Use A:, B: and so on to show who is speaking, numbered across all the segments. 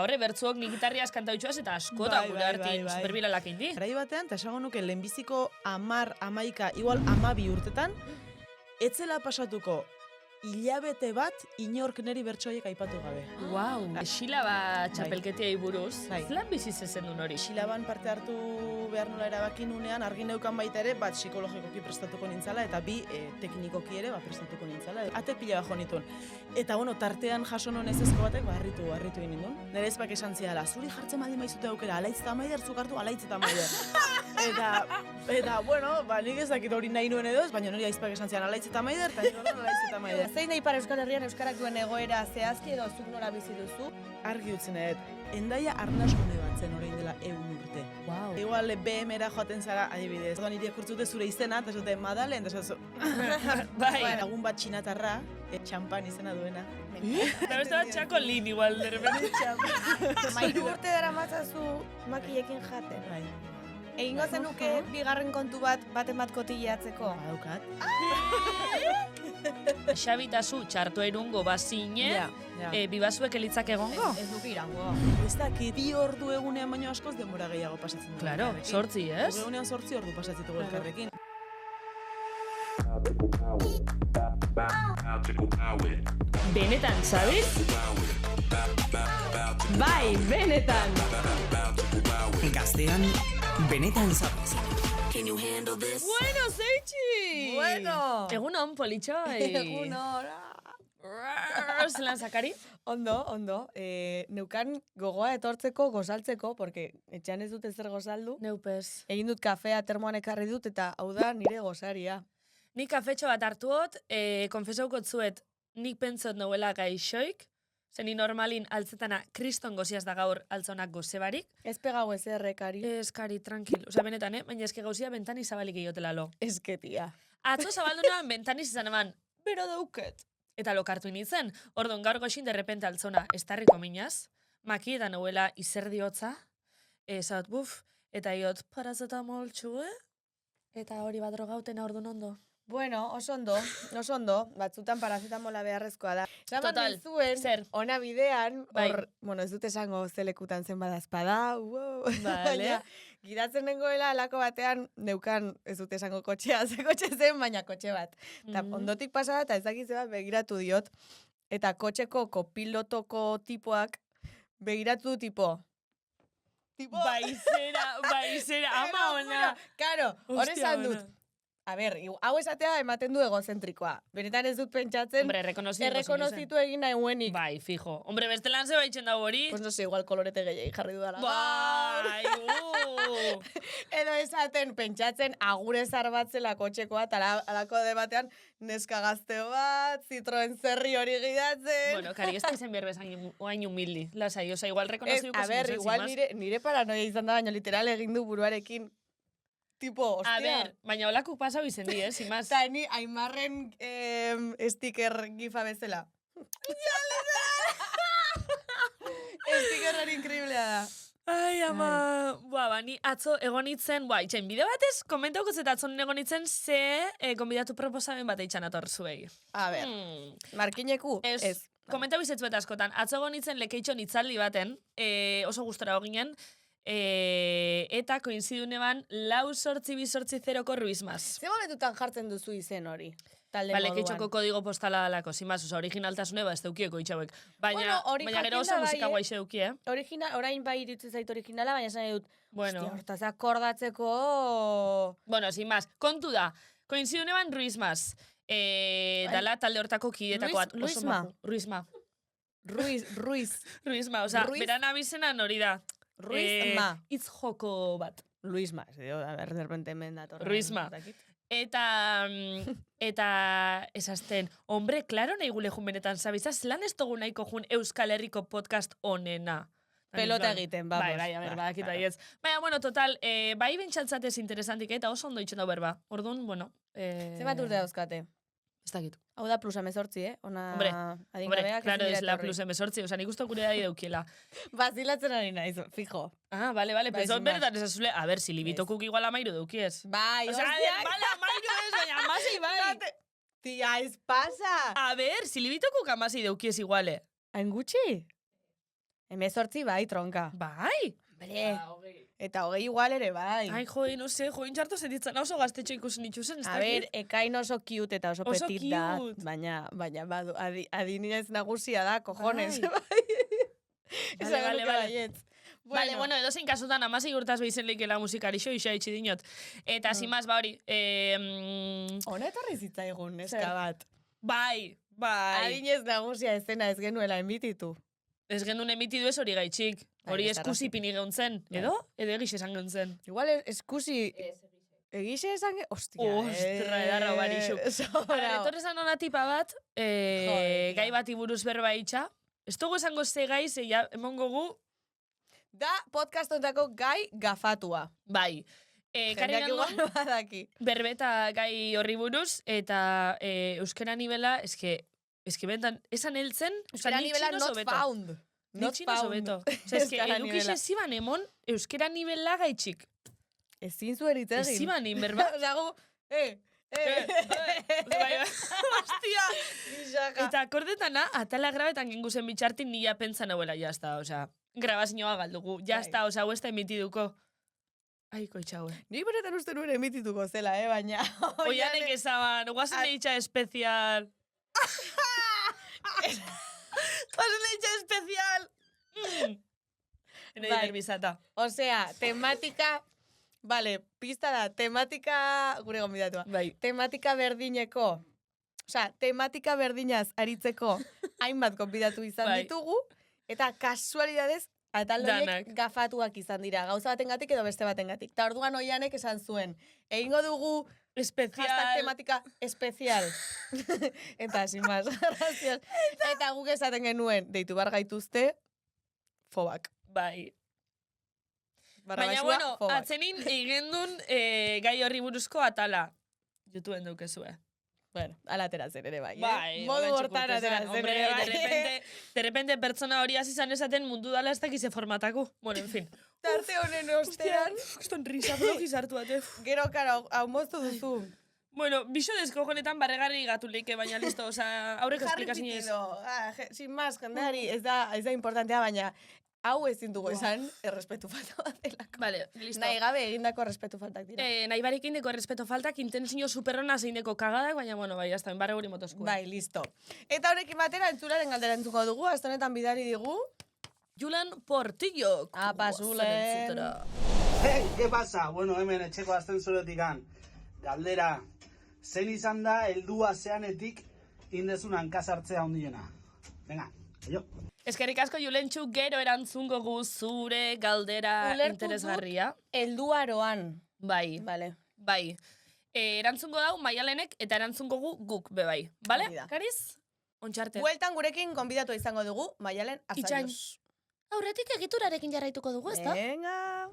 A: horre, bertzuok nik gitarriaz kantautxoaz eta asko eta gure artin superbilalak indi.
B: Garai batean, eta esango nuke lehenbiziko 10, 11, igual 12 urtetan, etzela pasatuko hilabete bat inork neri bertsoiek aipatu gabe.
A: Wow. Silaba txapelketiai buruz, zelan bizi zezen duen hori?
B: Silaban parte hartu behar nola erabaki nunean, argi neukan baita ere, bat psikologikoki prestatuko nintzala, eta bi teknikoki ere prestatuko nintzala. Ate pila bajo nituen. Eta bueno, tartean jaso non ezezko batek, harritu egin ninduen. Nere ezpak esan ziala, zuri jartzen badi maizute aukera, alaitz eta maider, zuk hartu alaitz eta maider. eta bueno, nik ez dakit hori nahi nuen edo ez, baina nori aizpak esan zian alaitz eta maider, eta nire alaitz eta maider.
C: Zein da Ipar Euskal Herrian euskarak duen egoera zehazki edo zuk nola bizi duzu?
B: Argi utzen edo, Hendaia arnaskune bat zen orain dela 100 urte.
A: Wow.
B: Igual BM-era joaten zara, adibidez. Orduan nire kurtzute zure izena, eta zute Madalen, eta zute
A: Bai.
B: lagun bat txinatarra, txampan izena duena.
A: Eta beste bat txako lin igual, derrepende txampan.
C: 3 urte dara matzazu makillekin jaten.
B: Bai.
C: Egingo zenuke bigarren kontu bat bat kotileatzeko.
B: Badaukat.
A: Xabitazu txarto erungo bazine,
B: Ja.
A: bibasuek elitzak egongo?
C: Ez duke irango.
B: Ez dakit, 2 ordu egunean baino askoz denbora gehiago pasatzen dugu.
A: Claro, 8, ez?
B: Egunean 8 ordu pasatzen dugu elkarrekin.
A: Benetan, sabes?
C: Bai, benetan!
D: Gaztean, benetan zabez.
A: Bueno, zeitxi!
C: Bueno!
A: Egunon, politxoi!
C: Egunon!
A: Zelan zakari?
C: Ondo. Neukan gogoa etortzeko, gozaltzeko, porque etxean ez dut ezer gozaldu.
A: Neupez.
C: Egin dut kafea termoan ekarri dut eta hau da nire gozaria.
A: Nik kafetxo bat hartuot, konfesaukot zuet, nik pentsot nauela gaixoik, zeni normalin altzetana kriston goziaz da gaur altzonak gozebarik.
C: Ez pegau ez errekari.
A: Ez, kari, tranquil. Osa, benetan, baina eske gauzia bentani zabalik egotela lo.
C: Esketia.
A: Atzo zabaldu neban bentaniz izan eman, bero dauket. Eta lokartu initzen, ordon gaur goxin derrepente altzona estarriko minaz, makietan nauela izerdiotza, zaut buf, eta iot parazetamol txue, eta hori bat drogautena ordun ondo.
C: Bueno, oso ondo, batzutan parazetamola beharrezkoa da.
A: Total,
C: zuen,
A: zer?
C: ona bidean,
A: Bai.
C: bueno, ez dut esango zelekutan zen badazpada,
A: Vale.
C: baina, gidatzen nengoela alako batean, neukan, ez dut esango kotxea, ze kotxe zen, baina kotxe bat. Eta ondotik pasada, eta ez dakiz bat begiratu diot, eta kotxeko kopilotoko tipoak begiratu tipo.
A: Baizera, ama ona.
C: Karo, hor esan dut. A ber, hau esatea ematen du egozentrikoa. Benetan ez dut pentsatzen,
A: Hombre,
C: errekonozitu egin nahi huenik.
A: Bai, fijo. Hombre, beste lan ze baitzen da hori.
C: Pues no sé, igual kolorete gehiagik jarri dudala.
A: Bai,
C: Edo esaten, pentsatzen, agure zarbatzela kotxekoa, eta alako debatean, neska gazteo bat, Citroen zerri hori gidatzen.
A: Bueno, kari, ez da izan behar bezan oain humildi. Lasai, oza, igual rekonoziuko
C: A ber, igual nire paranoia izan da, baina literal egin du buruarekin. Tipo, hostia.
A: A ber, baina holakuk pasau izen di, sin más.
C: Eta ni Aimarren sticker gifa bezala. Sticker hori inkriblea da.
A: Ai, ama, bani, atzo egonitzen, itxain bideo batez, komentauko zeta atzon egonitzen ze konbidatu proposamen bat eitxan ator zuei.
C: A ber, markineku, ez.
A: Komentau izetzuet askotan, atzo egonitzen lekeitxon itzaldi baten, oso gustora hoginen, eta koinziduneban 4-8-2-0 Ruizmaz.
C: Ze momentutan jartzen duzu izen hori? Talde
A: Bale,
C: moduan.
A: keitxoko kodigo postala dalako, simaz, oza, originaltasune ez deukieko itxauek. Baina,
C: hori
A: baina gero oso
C: jakinda
A: musika
C: bai,
A: guaixe duki,
C: Orain bai iritzu zait originala, baina esan dut,
A: Bueno.
C: hostia, hortaz akordatzeko...
A: Bueno, sin más, kontu da, koinziduneban Ruizmaz, dala talde hortako kidetako bat.
C: Ruizma?
A: Ruizma.
C: Ruizma,
A: oza,
C: Ruiz-
A: beran abizenan hori da.
C: Ruizma.
A: Itz joko bat.
C: Luisma, a ver, de repente hemen datorra.
A: Ruizma. Eta esazten, hombre, klaro nahi gule jun benetan, zabizaz, lan ez dugu nahiko jun Euskal Herriko podcast onena.
C: Pelota egiten, vamos.
A: Bai, a ber, badakit baietz. Baina, bueno, total, bai bentsatzatez interesantik eta oso ondo itxen dau berba. Orduan, bueno.
C: Zenbat urte dauzkate?
A: Ez dakit.
C: Hau da plus 18, Ona
A: Hombre,
C: adingabeak
A: claro,
C: ez
A: es
C: dira
A: la
C: etorri.
A: plus 18, oza, nik usto gure dadi daukiela.
C: Bazilatzen ari naiz, fijo.
A: Ah, vale,
C: Bai,
A: pensot
C: sin más.
A: benetan esazule, a ber, si libitokuk igual amairu daukiez.
C: Bai,
A: Osea, bale, amairu ez, baina amasei bai.
C: Tia, ez pasa!
A: A ber, si libitokuk amasei daukiez iguale.
C: Hain gutxi? 18 bai, tronka.
A: Bai?
C: Hombre, eta 20 igual ere bai.
A: Ai, joe, no sé, join txarto sentitzen oso gaztetxo ikusen ikusen, ez
C: A ber, ekain oso cute eta oso
A: Oso
C: petit da,
A: cute.
C: baina badu, adinez nagusia da, cojones.
A: Bai.
C: Esan
A: Vale,
C: genuke
A: vale.
C: baietz.
A: Vale, bueno, edozein kasutan, 16 urtaz behizen leikela musikarixo, isa itxi dinot. Eta, simaz, ba hori,
C: Honetarri zitzaigun, neska
A: Zer?
C: bat.
A: bai.
C: Adinez nagusia ezena ez genuela emititu.
A: Ez genuen emitidu ez hori gaitxik.
C: Bai,
A: Hori
C: ez
A: eskusi pini geuntzen,
C: Bai.
A: edo? Edo egiz esan geuntzen.
C: Igual eskusi... Egixe esan... Ostia,
A: Ostra, edarra barixuk.
C: Sobra.
A: Etorrezan ona tipa bat,
C: Joder,
A: gai bati buruz berba itxa. Ez dugu esango ze gai, ze ja, emongo gu,
C: Da podcast ontako gai gafatua.
A: bai. Kari
C: Jendeak igual
A: gandun,
C: badaki.
A: berbeta gai horri buruz, eta euskera nivela, eske bentan, esan heltzen,
C: Euskara nivela not found. Not
A: Nitxin oso beto.
C: found.
A: Osa, eske,
C: Euskara
A: edukixe
C: nivela.
A: ziban emon, euskera nivela gaitxik.
C: Ezin zu eritzegin.
A: Ez ziban berba.
C: Osa, gu...
A: Bai, hostia.
C: Bisaka.
A: Eta akordetana, atala grabetan genguzen bitxartin nila pentsa nauela, jazta, osea, grabazioa galdugu, jazta, osea, hau ez da emitiduko. Ai, koitxaue.
C: Ni beretan uste nuen emitituko zela, baina...
A: Oianek ezaban, guazen eitxa espezial. Guazen eitxa espezial. Ene
C: Bai.
A: derbizata.
C: Osea, tematika... Vale, pista da, tematika... Gure gonbidatua.
A: Bai.
C: Tematika berdineko... Osea, tematika berdinaz aritzeko hainbat konbidatu izan
A: Bai.
C: ditugu, eta kasualidadez, atal horiek
A: Danak.
C: gafatuak izan dira. Gauza batengatik edo beste batengatik. Ta orduan Oianek esan zuen, egingo dugu
A: Espezial.
C: hashtag tematika espezial. Eta, sin más, gracias. Eta guk esaten genuen, deitu bar gaituzte, fobak.
A: Bai.
C: Barra
A: Baina,
C: baixua,
A: bueno,
C: fobak.
A: atzenin eigendun gai horri buruzko atala. YouTubeen daukezue.
C: Bueno, ala ateratzen ere bai.
A: Bai,
C: Modu
A: hola,
C: hortan
A: txukurtezan.
C: ateratzen
A: Hombre,
C: ere bai.
A: de repente pertsona hori hasi izan esaten mundu dala ez dakize formataku. Bueno, en fin.
C: Tarte honen ostean,
A: Kriston risa blogi sartu ate.
C: gero karo, hau moztu duzu.
A: Bueno, biso desko honetan barregarri gatu leike, baina listo, oza, aurreko
C: Jarri
A: esplikazioez.
C: pitido. Sin más, jendeari, ez da importantea, baina hau ezin dugu esan, errespetu falta bat delako.
A: Vale, listo.
C: Nahi gabe egindako errespetu faltak dira.
A: Nahi barik indeko errespeto faltak, intensio superrona zeindeko kagadak, baina, bueno, bai, hasta enbarre guri motosku.
C: Bai, listo. Eta horrekin batera, entzularen galdera entzuko dugu, azte honetan bidari digu.
A: Julen Portillo.
C: Apa, Julen.
E: Hey, ¿qué pasa? Bueno, hemen etxeko ascensoretik galdera, zein izan da heldua zeanetik indezun hankasartzea handiena? Venga, jo.
A: Eskerrik asko Julentxu, gero erantzungo gu zure galdera
C: Ulertu
A: interesgarria.
C: Helduaroan.
A: Bai,
C: Vale.
A: bai. Erantzungo dau Maialenek eta erantzungo gu guk bebai. Bale?
C: Hori da.
A: Kariz? Ontxarte.
C: Bueltan gurekin konbidatu izango dugu, Maialen
A: Itxain.
C: Azaios.
A: Aurretik egiturarekin jarraituko dugu, ezta?
C: Venga.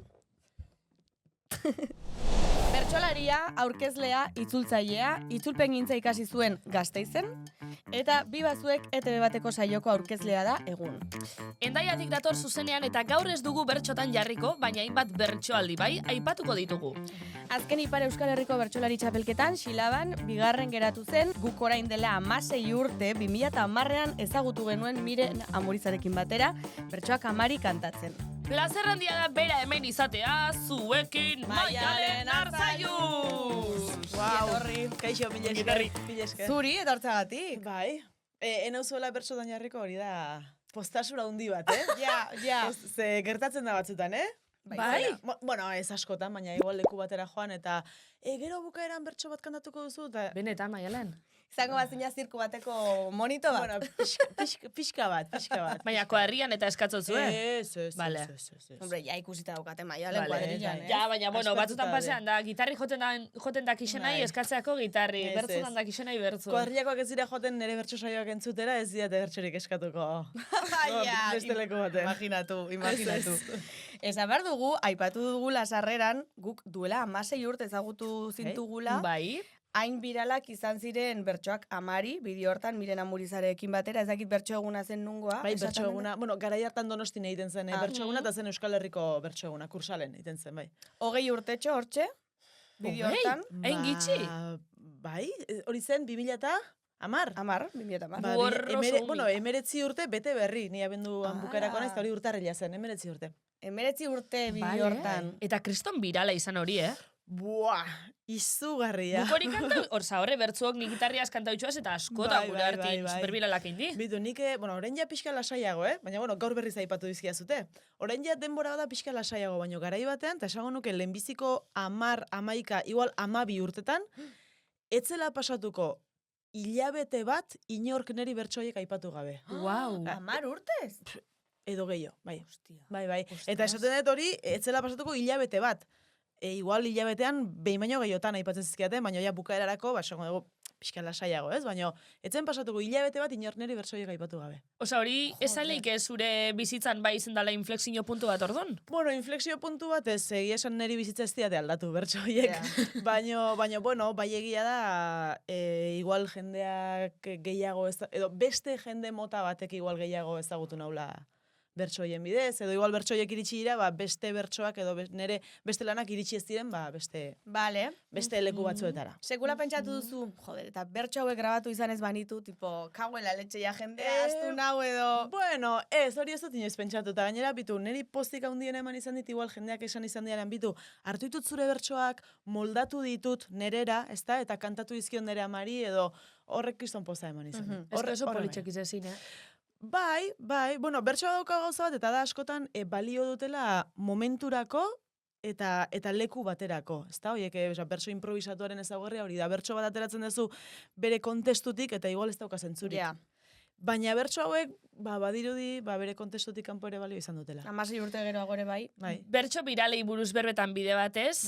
C: Bertsolaria, aurkezlea, itzultzailea, itzulpengintza ikasi zuen Gasteizen, eta bi bazuek ETB bateko saioko aurkezlea da egun.
A: Endaiatik dator zuzenean eta gaur ez dugu bertxotan jarriko, baina hainbat bertsoaldi bai, aipatuko ditugu.
C: Azken Ipar Euskal Herriko bertsolari txapelketan, Xilaban, bigarren geratu zen, guk orain dela 16 urte, 2010ean ezagutu genuen Miren Amurizarekin batera, bertsoak amari kantatzen.
A: Plazer handia da bera hemen izatea, zuekin Maialen Arzaiuz!
B: Wow. Kaixo, mila esker. Mila esker.
C: Zuri, etortzagatik.
B: Bai. Enauzuela bertsotan jarriko hori da postasura hundi bat,
C: Ja.
B: Ze gertatzen da batzutan,
A: Bai?
B: Bueno, ez askotan, baina igual leku batera joan, eta gero bukaeran bertso bat kantatuko duzu, eta...
A: Benetan, Maialen.
C: Izango bazina zirku bateko monito bat.
B: Bueno, pixka bat.
A: Baina koarrian eta eskatzozue.
B: Ez.
A: Vale.
C: Hombre, ja ikusita daukate Maialen
A: Vale,
C: kuadrillan,
A: Ja, baina, bueno,
B: Aspertuta
A: batzutan
B: daude.
A: pasean da, gitarri joten dakixenai
B: Bai.
A: eskatzeako gitarri,
B: Ez,
A: bertzutan
B: ez.
A: dakixenai bertzu.
B: Kuadrilakoak ez dira joten nire bertso saioak entzutera, ez didate bertsorik eskatuko.
C: Ja,
B: Beste leku baten.
C: Imaginatu. Esan behar dugu, aipatu dugula sarreran, guk duela 16 urte ezagutu zintugula,
A: Bai.
C: hain biralak izan ziren bertsoak amari, bideo hortan Miren Amurizarekin batera, ez dakit bertso eguna zen nungoa.
B: Bai,
C: esaten
B: bertso eguna, bueno, garai hartan Donostin egiten zen,
C: Ah.
B: bertso eguna, eta zen Euskal Herriko bertso eguna, kursalen egiten zen, bai.
C: dena. 20 urtetxo hortxe, bideo
A: Hogei?
C: hortan.
A: Hain gitxi?
B: Bai, hori zen, 2000 eta... Amar?
C: 2010.
B: Ba,
A: Hor oso umik.
B: bueno, 19 urte bete berri, ni abenduan bukaerako naiz, eta hori urtarrila zen, 19 urte.
C: 19 urte bi
A: Vale.
C: hortan.
A: Eta kriston birala izan hori,
B: Buah, izugarria.
A: Guk hori kanta, horre bertzuok nik gitarriaz kanta utxuaz eta askota
B: Bai,
A: gure
B: bai,
A: hartin
B: bai.
A: superbiralak indi.
B: Bitu, nik, bueno, orain ja pixka lasaiago, baina, bueno, gaur berriz aipatu dizkiazute. Orain ja denbora bada pixka lasaiago, baina garai batean, eta esango nuke lehenbiziko 10, 11, igual 12 urtetan, etzela pasatuko hilabete bat inork neri bertsoiek aipatu gabe.
A: Wow.
C: 10 urtez?
B: Edo gehiago, bai.
C: Hostia.
B: Bai. Eta esaten dut hori, etzela pasatuko hilabete bat. Igual hilabetean, behin baino gehiotan aipatzen zizkiaten, baina ja bukaerarako, esango dugu, pixka lasaiago, ez? Baina, etzen pasatuko hilabete bat inork neri bertsoiek aipatu gabe.
A: Osa hori, esaleik ez zure bizitzan bai izan dela inflexio puntu bat ordon?
B: Bueno, inflexio puntu bat ez, egia esan neri bizitza ez diate aldatu bertsoiek. Baina, bueno, bai egia da, igual jendeak gehiago, edo beste jende mota batek igual gehiago ezagutu naula bertsoien bidez, edo igual bertsoiek iritsi dira, beste bertsoak edo nere beste lanak iritsi ez diren, beste leku batzuetara.
C: Sekula pentsatu duzu, joder, eta bertso hauek grabatu izan ez banitu, tipo, kagoela letxeia jendea, aztu nau edo...
B: Bueno, hori ez dut inoiz pentsatu, eta gainera, bitu, neri pozik handien eman izan dit, igual jendeak esan izan diaren, bitu, hartu ditut zure bertsoak, moldatu ditut nerera, ezta, eta kantatu dizkion nere amari, edo horrek kriston poza eman izan dit.
A: Ez oso politxek izan,
B: Bai, bueno, bertsoa dauka gauza bat, eta da askotan balio dutela momenturako eta leku baterako. Ez da, oiek, bertso improvisatuaren ezaugarria hori da, bertso bat ateratzen duzu bere kontestutik, eta igual ez dauka zentzurik.
C: Ja.
B: Baina bertso hauek, badirudi, bere kontestutik kanpo ere balio izan dutela.
C: 16 urte gero agore bai.
A: Bertso biralei buruz berbetan bide batez,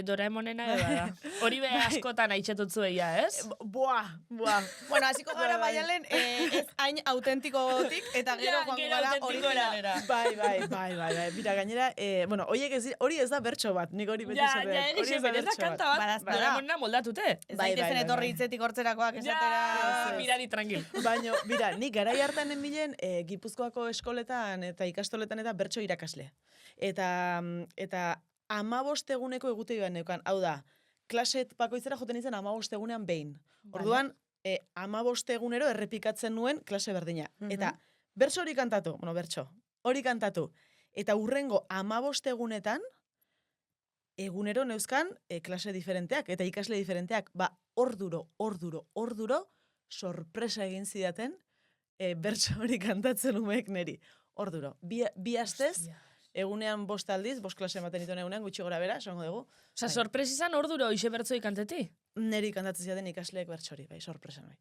A: Doraemonena edo da. Hori be askotan aitxetutzu eia, ez?
B: Buah.
C: Bueno, hasiko gara baialen, ez hain autentikotik, eta gero joango gara originalera.
B: Bai. Bira, gainera, bueno, hori ez da bertso bat, nik hori beti esaten.
A: Ja, egixe, ez da kanta bat, Doraemonena moldatute.
C: Ez daitezen etorri hitzetik hortzerakoak esatera.
A: Mirari tranquil.
B: Baina, bira, nik garai hartan nenbilen Gipuzkoako eskoletan eta ikastoletan eta bertso irakasle. Eta 15 eguneko egutegi neukan. Hau da, klaset bakoitzera joten izan 15 egunean behin. Orduan, 15 egunero errepikatzen nuen klase berdina. Eta bertso hori kantatu, hori kantatu. Eta hurrengo 15 egunetan, egunero neuzkan klase diferenteak eta ikasle diferenteak. Orduro, sorpresa egin zidaten, bertso hori kantatzen umeek neri. Orduro. Bi astez, egunean 5 aldiz, 5 klase ematen dituen egunean, gutxi gora bera, esango dugu.
A: Osa, sorpresa izan orduro ixe bertzoi kanteti?
B: Neri kantatzen zidaten ikasleek bertso hori, sorpresa bai.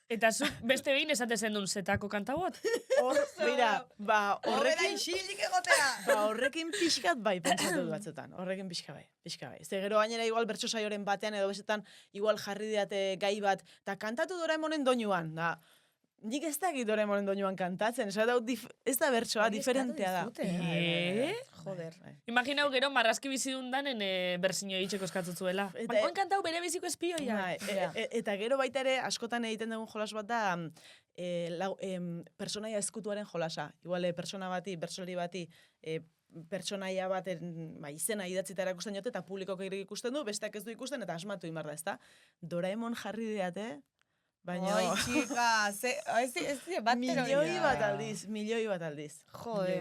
A: Eta zuk beste behin esatezen duen zetako kantagot?
B: Horrekin pixkat bai, pentsatu du batzutan. Horrekin pixka bai. Ze gero gainera igual bertso saioren batean edo bestetan igual jarri diate gai bat, eta kantatu Doraemonen doinuan, da. Nik ez dakit Doraemonen doinuan kantatzen, ez da bertsoa, diferentea da.
C: Joder.
B: Imaginau
A: gero marrazki bizidun danen berzino itxeko eskatzuzuela. Oin kantau bere biziko espioia.
B: Eta gero baita ere, askotan egiten dugun jolas bat da, personaia ezkutuaren jolasa. Igual, persona bati, bertsolari bati, pertsonaia baten izena idatzita erakusten jote, eta publikok ikusten du, besteak ez du ikusten, eta asmatu imar da, ezta? Doraemon jarri diate, baina...
C: Oi, txika, ez bat
B: milioi bat aldiz.
C: Jode.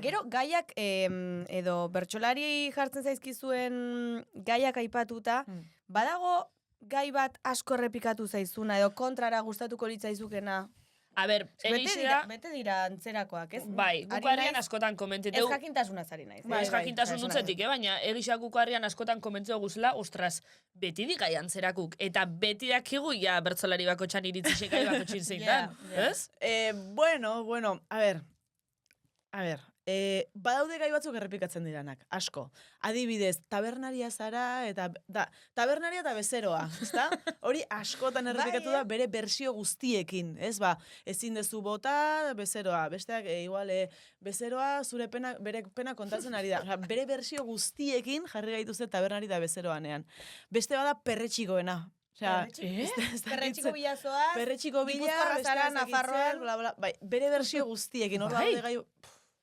C: Gero, gaiak, edo bertsolari jartzen zaizkizuen gaiak aipatuta, badago gai bat asko errepikatu zaizuna, edo kontrara gustatuko litzaizukena?
A: A ber,
C: bete dira antzerakoak, ez?
A: Bai, gukarrian askotan komenteteu.
C: Ez jakintasuna zari naiz.
A: Ez jakintasun dutzetik, baina egisa gukarrian askotan komentzeo guzela, ostras, beti dikai antzerakuk. Eta beti dakigu ja bertzolari bako txan iritzisek gai bako txin zein dan. Ez?
B: Bueno, a ver. Badaude gai batzuk errepikatzen diranak, asko. Adibidez, tabernaria zara, eta tabernaria eta bezeroa, ezta? Hori askotan errepikatu da bere bersio guztiekin, ez ba? Ezin dezu bota, bezeroa, besteak, igual, bezeroa zure pena, bere pena kontatzen ari da. Bere bersio guztiekin jarri gaituzte tabernari eta bezeroanean. Beste bada perretxikoena.
C: Perretxiko bilazoa,
B: Perretxiko bila,
C: Gipuzkoarra zara, Nafarroan,
B: bere bersio guztiekin, hor daude gai...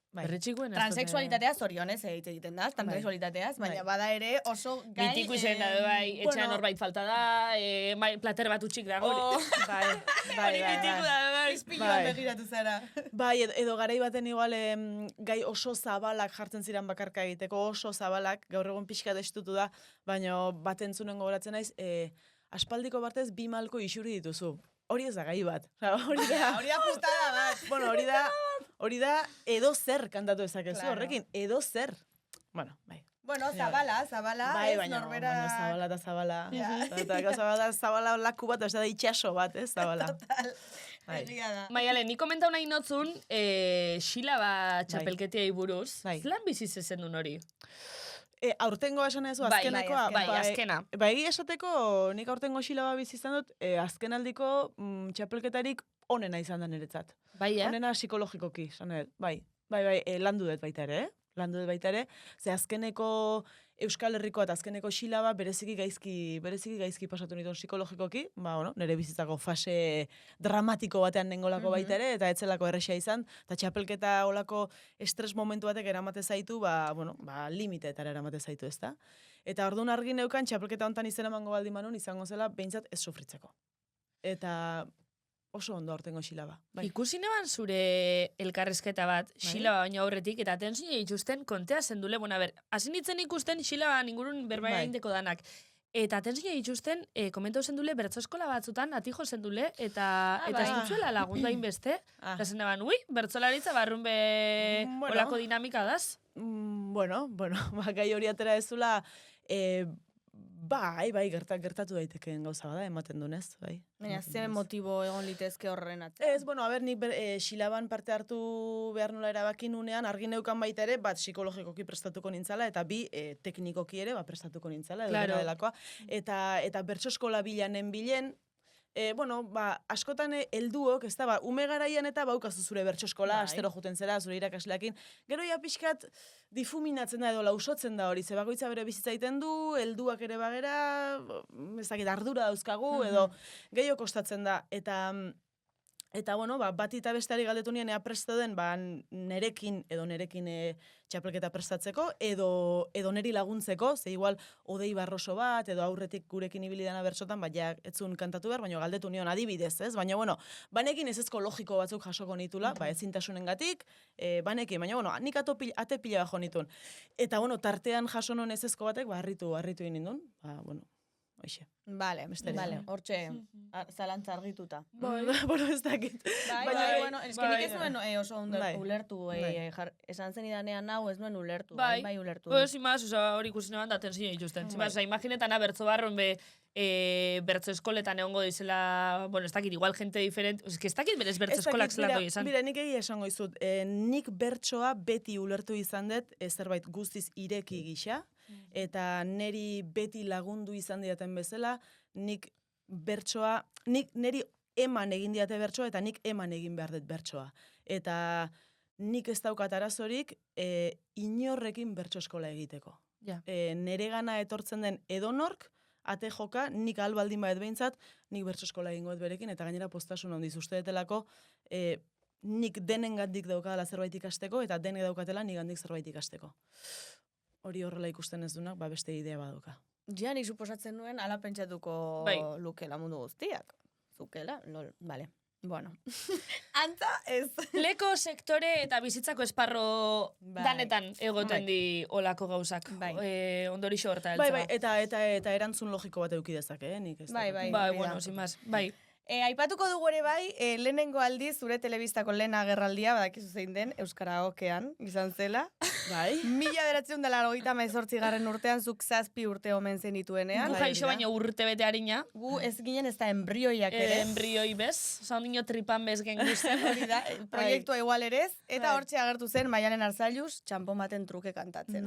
B: Bai.
A: Berretxikoen
C: Transexualitatea zorionez hitz egiten da, transexualitateaz, baina bada ere oso gai...
A: Mitiku izen da, bai, etxean norbait falta da, plater bat utxik dago.
B: Bai,
A: Hori mitiku da, bai.
C: Ispiluan begiratu zara.
B: Bai, edo garai baten igual gai oso zabalak jartzen ziren bakarka egiteko, oso zabalak, gaur egun pixka destutu da, baina bat entzunen gogoratzen naiz, aspaldiko partez 2 malko isuri dituzu. Hori ez da gai bat. Hori da
C: pustada bat.
B: Bueno, hori da edo zer kantatu ezakezu,
C: Claro.
B: horrekin, edo zer. Bueno, bai.
C: Bueno, zabala,
B: Bai,
C: ez
B: baina
C: norbera...
B: zabala eta zabala.
C: Ja.
B: Eta gauza bat da zabala laku bat, ez da itxaso bat, ez, zabala.
C: Total,
B: Bai.
C: egia da.
A: Maiale, ni komentau nahi notzun, xilaba txapelketiai buruz.
B: Bai.
A: Zelan biziz ezen duen hori?
B: Aurtengo esan ezu,
A: Bai,
B: azkenekoa.
A: bai, azkena.
B: Bai, egia esateko, nik aurtengo xilaba bizi izan dut, azkenaldiko txapelketarik onena izan da niretzat.
A: Bai,
B: Onena psikologikoki, esan dut, bai. Landu dut baita ere, Landu dut baita ere. Ze azkeneko Euskal Herrikoa eta azkeneko xilaba bereziki gaizki pasatu nituen psikologikoki, nire bizitzako fase dramatiko batean nengolako baita ere, eta etzelako erresa izan, eta txapelketa olako estres momentu batek eramate zaitu, limiteetara eramate zaitu, ezta? Eta orduan argi neukan txapelketa hontan izan emango baldin manun, izango zela behintzat ez sufritzeko. Eta oso ondo aurtengo xilaba. Bai.
A: Ikusi neban zure elkarrezketa bat, xilaba baina aurretik, eta tensioa itxusten kontea zendule, hasi nintzen ikusten xilaba ingurun berbaia indeko danak. Eta tensioa itxusten, komentau zendule, bertso eskola batzutan, atijo zendule, eta ez dutzuela lagundu hainbeste. Eta zen neban, bertzolaritza barrunbe olako dinamika daz.
B: Gai hori atera ezula, bai, gertatu daitekeen gauza bada, ematen dunez, bai.
C: Baina, ze motibo egon litezke horren atzera?
B: Ez, nik xilaban parte hartu behar nola erabaki nunean, argi neukan baita ere, bat psikologikoki prestatuko nintzala, eta bi teknikoki ere, prestatuko nintzala, edo dena delakoa. Eta bertso eskola bilanen bilen, askotan helduok, ez da, ume garaian eta baukazu zure bertso eskola, astero juten zera, zure irakasleakin. Gero ja pixkat difuminatzen da edo lausotzen da hori, ze bakoitza bere bizitza egiten du, helduak ere bagera, ez dakit, ardura dauzkagu, edo gehiago kostatzen da. Eta bat eta besteari galdetu nien ea presto den, nerekin txapelketa prestatzeko, edo neri laguntzeko, ze igual Odei Barroso bat, edo aurretik gurekin ibili dana bertsotan, etzun kantatu behar, baina galdetu nion adibidez, ez? Baina, banekin ezezko logiko batzuk jasoko nitula, ezintasunengatik, banekin, baina, nik ate pila bajo nituen. Eta, tartean jaso non ezezko batek, harritu egin nindun, hoxe.
C: Vale, hortxe, zalantza argituta.
B: Ez dakit.
C: Nik ez nuen oso ondo ulertu, esan zen idanean hau ez nuen ulertu, bai ulertu.
A: Zimaz, hori ikusi neban da tensioa itxusten. Zimaz, imaginetan bertzo barron bertzo eskoletan egongo dizela, ez dakit, igual gente diferent, ez dakit berez bertzo eskolak zelako izan.
B: Mira, nik egia esango izut, nik bertsoa beti ulertu izan dut, zerbait guztiz ireki gisa, eta neri beti lagundu izan diaten bezala, nik bertsoa, neri eman egin diate bertsoa, eta nik eman egin behar dut bertsoa. Eta nik ez daukat arazorik inorrekin bertso eskola egiteko. Nere gana etortzen den edonork, ate joka, nik albaldin baet behintzat, nik bertso eskola egingo dut berekin, eta gainera postasun handiz uste detelako, nik denengandik daukadala zerbait ikasteko, eta denek daukatela nik handik zerbait ikasteko. Hori horrela ikusten ez dunak, beste idea badoka.
C: Ja, nik suposatzen nuen, ala pentsatuko lukela mundu guztiak. Zukela, lol, bale. Bueno. Antza ez.
A: Leko sektore eta bizitzako esparro danetan egoten di olako gauzak. Ondorixo horta eltza.
B: Eta erantzun logiko bat eduki dezake, nik ez.
A: Sin más, bai.
C: Aipatuko dugu ere bai, lehenengo aldiz zure telebistako lehen agerraldia, badakizu zein den, Euskara Okean, izan zela.
B: Bai.
C: 1988 urtean, zuk 7 urte omen zenituenean.
A: Gu jaixo baina urte bete harina.
C: Gu ez ginen ez da embrioiak ere.
A: Embrioi bez, oza ondino tripan bez gen guzten.
C: Hori da, proiektua igual ere ez, eta hortxe agertu zen Maialen Arzalluz, txanpon baten truke kantatzen.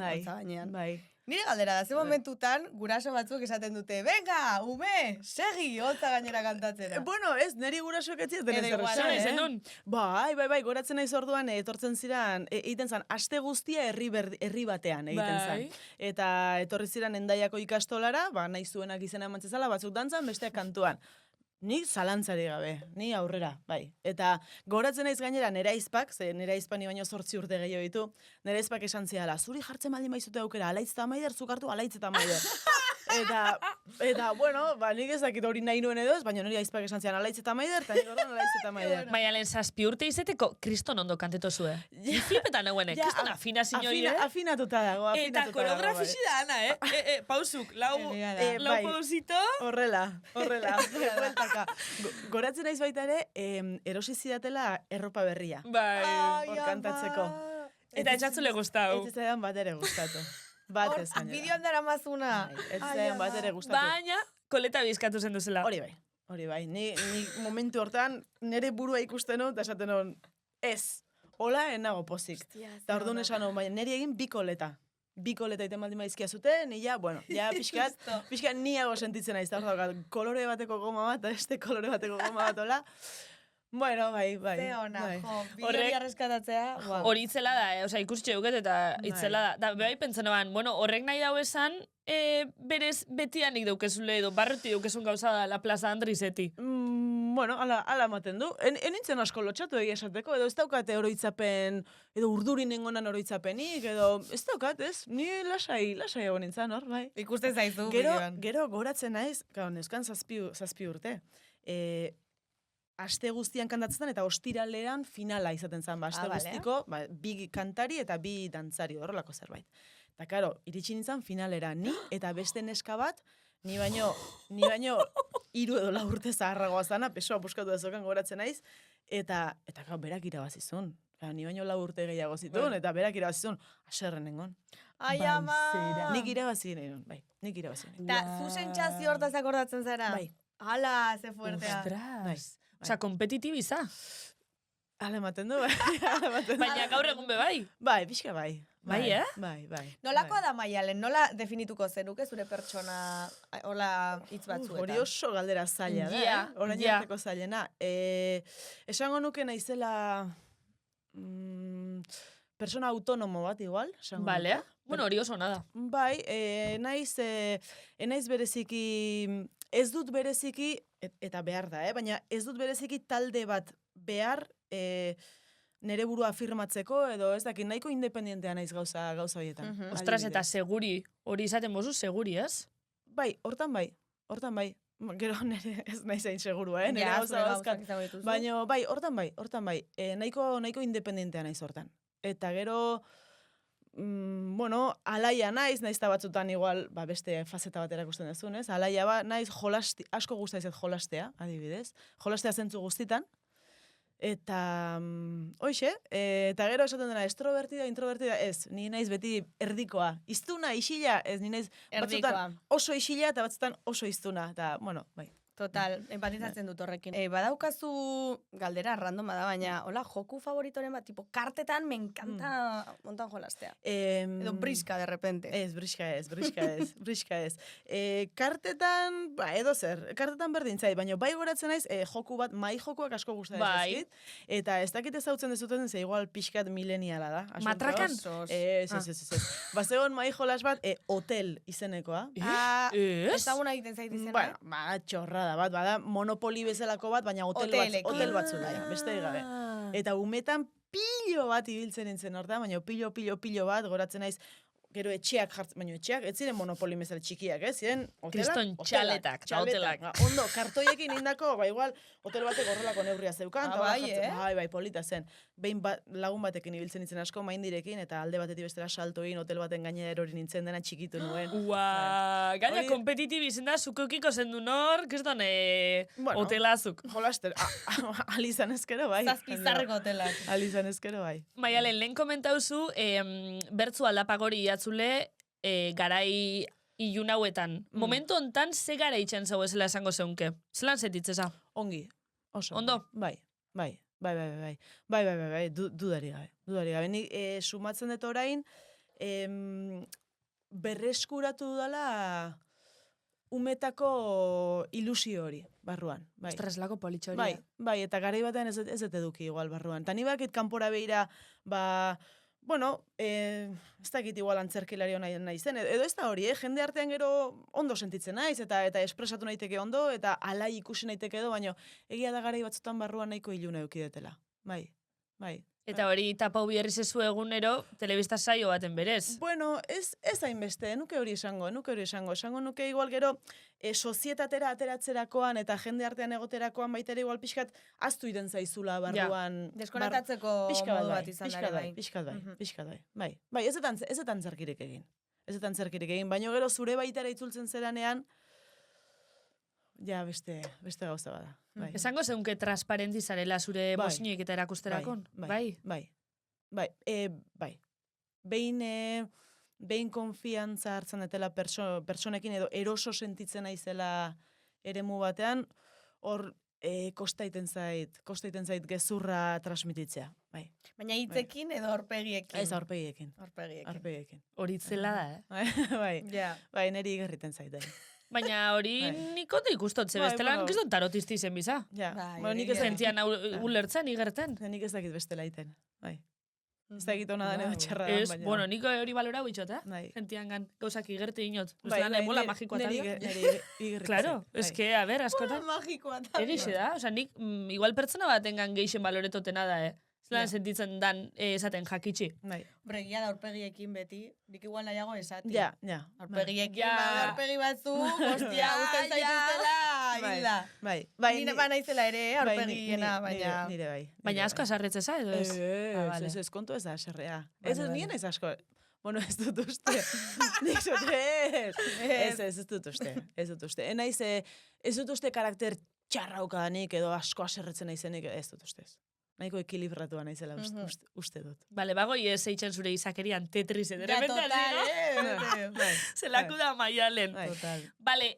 B: Bai.
C: Nire galdera da, ze momentutan guraso batzuk esaten dute, venga, ume, segi, hotza gainera kantatzera.
B: Ez, niri gurasoak etzi ez denen zer. Bai, goratzen naiz orduan, etortzen ziren, egiten zan, aste guztia herri batean egiten zan. Eta etorri ziren Hendaiako ikastolara, nahi zuenak izena emantzezala, batzuk dantzan, besteak kantuan. Nik zalantzari gabe, ni aurrera, bai. Eta goratzen naiz gainera nera aizpak, ze nera aizpani baino 8 urte gehiago ditu, nera aizpak esan ziala, zuri jartzen baldin baizute aukera, alaitz eta maider, zuk hartu alaitz eta maider. Eta, bueno, nik ez dakit hori nahi nuen edo ez, baina nire aizpak esan zian alaitz eta maider, eta nik orduan alaitz eta maider.
A: Maialen 7 urte izeteko kriston ondo kanteto zue. Flipetan nagoenek, kriston afinazio hori,
B: Afinatuta dago,
A: Eta koreografisi da, Ana, pausuk, lau
B: bai.
A: pausito.
B: Horrela. Bueltaka. Goratzen naiz baita ere, erosi zidatela erropa berria.
A: Bai.
B: Hor kantatzeko.
A: Eta etxatzule gustau.
B: Ez zaidan bat ere gustatu. Bat ez gainera.
C: Bideoan dara mazuna.
B: Ez zaidan bat ere gustatu.
A: Baina, koleta bizkatu zen duzela.
B: Hori bai. Ni momentu hortan nire burua ikusten hon, eta esaten hon, ez, hola enago pozik. Eta orduan esan hon, baina niri egin bi koleta iten baldin maizkia zuten, ja, bueno, ja pixkat niago sentitzen naiz, eta kolore bateko goma bat, eta este kolore bateko goma bat, hola. Bueno, bai.
C: Ze ona, jo,
A: Horrek-
C: bidea reskatatzea.
A: Hori itzela da, osea, ikusitxe duket eta itzela da. Da, bai pentsen eban, bueno, horrek nahi dau esan, berez betianik daukezule edo, barruti daukezun gauza da la Plaza Andrizeti.
B: Bueno, ala ematen du. Enintzen asko lotxatu egia esateko, edo ez daukate oroitzapen, edo urdurin nengonan oroitzapenik, edo ez daukat, ez? Ni lasai egon nintzen, hor, bai.
C: Ikusten zaizu
B: Gero,
C: bideoan.
B: gero goratzen naiz, neuzkan zazpi urte. Aste guztian kantatzen eta ostiralean finala izaten zen, aste
C: vale.
B: guztiko, bi kantari eta bi dantzari, horrelako zerbait. Eta karo, iritsi nintzen finalera, ni eta beste neska bat, ni baino 3 edo 4 urte zaharragoa zana, pesoa puskatu dezokan goratzen naiz, eta karo, berak irabazizun. Ni baino 4 urte gehiago zituen, eta berak irabazizun, aserren nengon.
C: Ai, ama!
B: Nik irabazi nengon, bai, nik irabazi nengon.
C: Eta zuzen txazi hortaz akordatzen zara?
B: Bai.
C: Hala, ze fuertea.
A: Ostras. Osea, kompetitibiza.
B: Hala ematen du, bai.
A: Baina gaur egun be bai.
B: Bai, pixka bai.
A: Bai, eh?
B: Bai.
C: Nolakoa da Maialen? Nola definituko zenuke zure pertsona hola hitz batzuetan?
B: Hori oso galdera zaila da,
A: Ja,
B: orain
A: ja.
B: arteko zailena. Esango nuke naizela persona autonomo bat igual, esango
A: Vale.
B: nuke.
A: Bueno, hori oso nada.
B: Bai, naiz bereziki, ez dut bereziki, eta behar da, baina ez dut bereziki talde bat behar nere burua afirmatzeko, edo ez dakit, nahiko independentea naiz gauza horietan.
A: Ostras, eta
B: Adibidez.
A: seguri. Hori izaten bozu, seguri, ez?
B: Bai, hortan bai. Gero nire ez naiz hain segurua, nire
C: Ja,
B: gauza
C: zure
B: dauzkat.
C: gauzak izango dituzu.
B: Baina, bai, hortan bai. Nahiko independentea naiz hortan. Eta gero, bueno, alaia naiz eta batzutan igual, beste fazeta batera ikusten dezun, ez? Alaia naiz asko gusta izet jolastea, adibidez. Jolastea zentzu guztitan. Eta, hoxe, eta gero esaten dena, extrovertida, introvertida, ez, ni naiz beti erdikoa. Iztuna, isila, ez, ni naiz batzutan
C: Erdikoa.
B: oso isila eta batzutan oso iztuna. Eta, bueno, bai.
C: Total, empatizatzen dut horrekin. Badaukazu galdera randoma da, baina, hola, joku favoritoren bat, tipo, kartetan me encanta montan jolastea. Edo briska, de repente.
B: Ez, briska ez. Kartetan, edo zer, kartetan berdin zait, baina bai goratzen naiz, joku bat, mai jokuak asko gustatzen
A: Bai.
B: zaizkit. Eta ez dakit ezautzen dezuten, ze igual pixkat mileniala da. asuntoz.
A: Matrakan?
B: Ez. Bazegon mai jolas bat, hotel izenekoa.
A: Ez?
C: Ezaguna egiten zait izena.
B: Bueno, txorrada bat, bada Monopoly bezalako bat, baina
C: Hotelekin.
B: hotel batzu daia, beste gabe. Eta umetan pilo bat ibiltzen nintzen hortan, baina pilo bat, goratzen naiz, gero etxeak jartzen, baina etxeak, ez ziren Monopoly bezala txikiak, ez? Ziren hotelak,
A: Kriston txaletak, eta hotelak.
B: Ondo, kartoiekin indako, igual, hotel batek horrelako neurria zeukan, bai, polita zen. Behin lagun batekin ibiltzen nintzen asko, maindirekin, eta alde batetik bestera saltoin, hotel baten gainera erori nintzen dena txikitu nuen.
A: Ua, gaina
B: Hori-
A: kompetitibi izen da, zukeukiko zendu nor, kriston hotelazuk.
B: Jolaster, alizan ezkero bai.
C: Zazpizarreko hotelak.
B: Alizan ezkero bai.
A: Maialen, lehen komentauzu, bertzu aldapagori iatzule garai ilun hauetan. Momentu hontan, ze gara itxen zau ezela esango zeunke? Zelan zetitzeza?
B: Ongi, oso.
A: Ondo?
B: Bai. Dudari gabe. Nik sumatzen dut orain, berreskuratu dudala umetako ilusio hori, barruan. Bai.
A: Ostras, lako politxo hori.
B: Bai, eta garai batean ez dut eduki igual barruan. Ta ni bakit kanpora beira, bueno, ez dakit igual antzerkilari hona naizen, edo ez da hori, jende artean gero ondo sentitzen naiz, eta espresatu naiteke ondo, eta alai ikusi naiteke edo, baina egia da garai batzutan barruan nahiko ilune eukidetela. Bai.
A: Eta hori tapau bierriz ezu egunero, telebista saio baten berez.
B: Bueno, ez hainbeste, nuke hori esango. Esango nuke igual gero sozietatera ateratzerakoan eta jende artean egoterakoan baita ere igual pixkat aztu iden zaizula barruan.
C: Deskonektatzeko modu bat izan dara bai.
B: Pixkat bai. Bai, ez etan zerkirik egin. Baina gero zure baitara itzultzen zeranean, ja, beste gauza bada. Bai.
A: Esango zeunke transparenti zarela zure bosniek eta erakusterakon? Bai. Behin konfiantza hartzen detela pertsonekin edo eroso sentitzen naizela eremu batean, hor kostaiten zait gezurra transmititzea. Bai.
C: Baina hitzekin edo aurpegiekin?
B: Ez, aurpegiekin.
A: Horitzela da,
B: Bai, niri igerriten zait.
A: Baina hori nik ondo ikustotze bestela, nik ez dut tarotisti izen biza.
B: Ja,
A: nik ez zentian ulertzen, igerten.
B: Nik ez dakit bestela iten, bai. Ez dakit hona da edo txarra
A: dan, baina. Bueno, nik hori balora bitxot, Gentian gan, gauzak igerte inot. Bai, bola magikoa talia. Claro, eske, a ber, askotan.
C: Bola magikoa talia.
A: Egixe da, oza, nik igual pertsonabaten gan geixen baloretoten da, Zelan sentitzen dan esaten jakitxi.
C: Horregia da aurpegiekin beti, dik igual nahiago esati.
B: Ja.
C: Aurpegiekin, aurpegi batzu, hostia, gusten zaituztela, hilda.
B: Bai.
C: Nire ba naizela ere, aurpegiena, baina...
B: Nire bai.
A: Baina asko asarretzeza, edo ez?
B: Ez, kontu ez da aserrea. Ez nien ez asko... Bueno, ez dut uste. Ez dut uste. Ez dut uste karakter txarraukadanik edo asko aserretzen naizenik, ez dut ustez. Nahiko ekilibratua naizela uste dut.
A: Bale, bagoi ez eitzen zure izakerian Tetris edera.
C: Ja, total,
A: Zelaku da maialen.
B: Total.
A: Bale,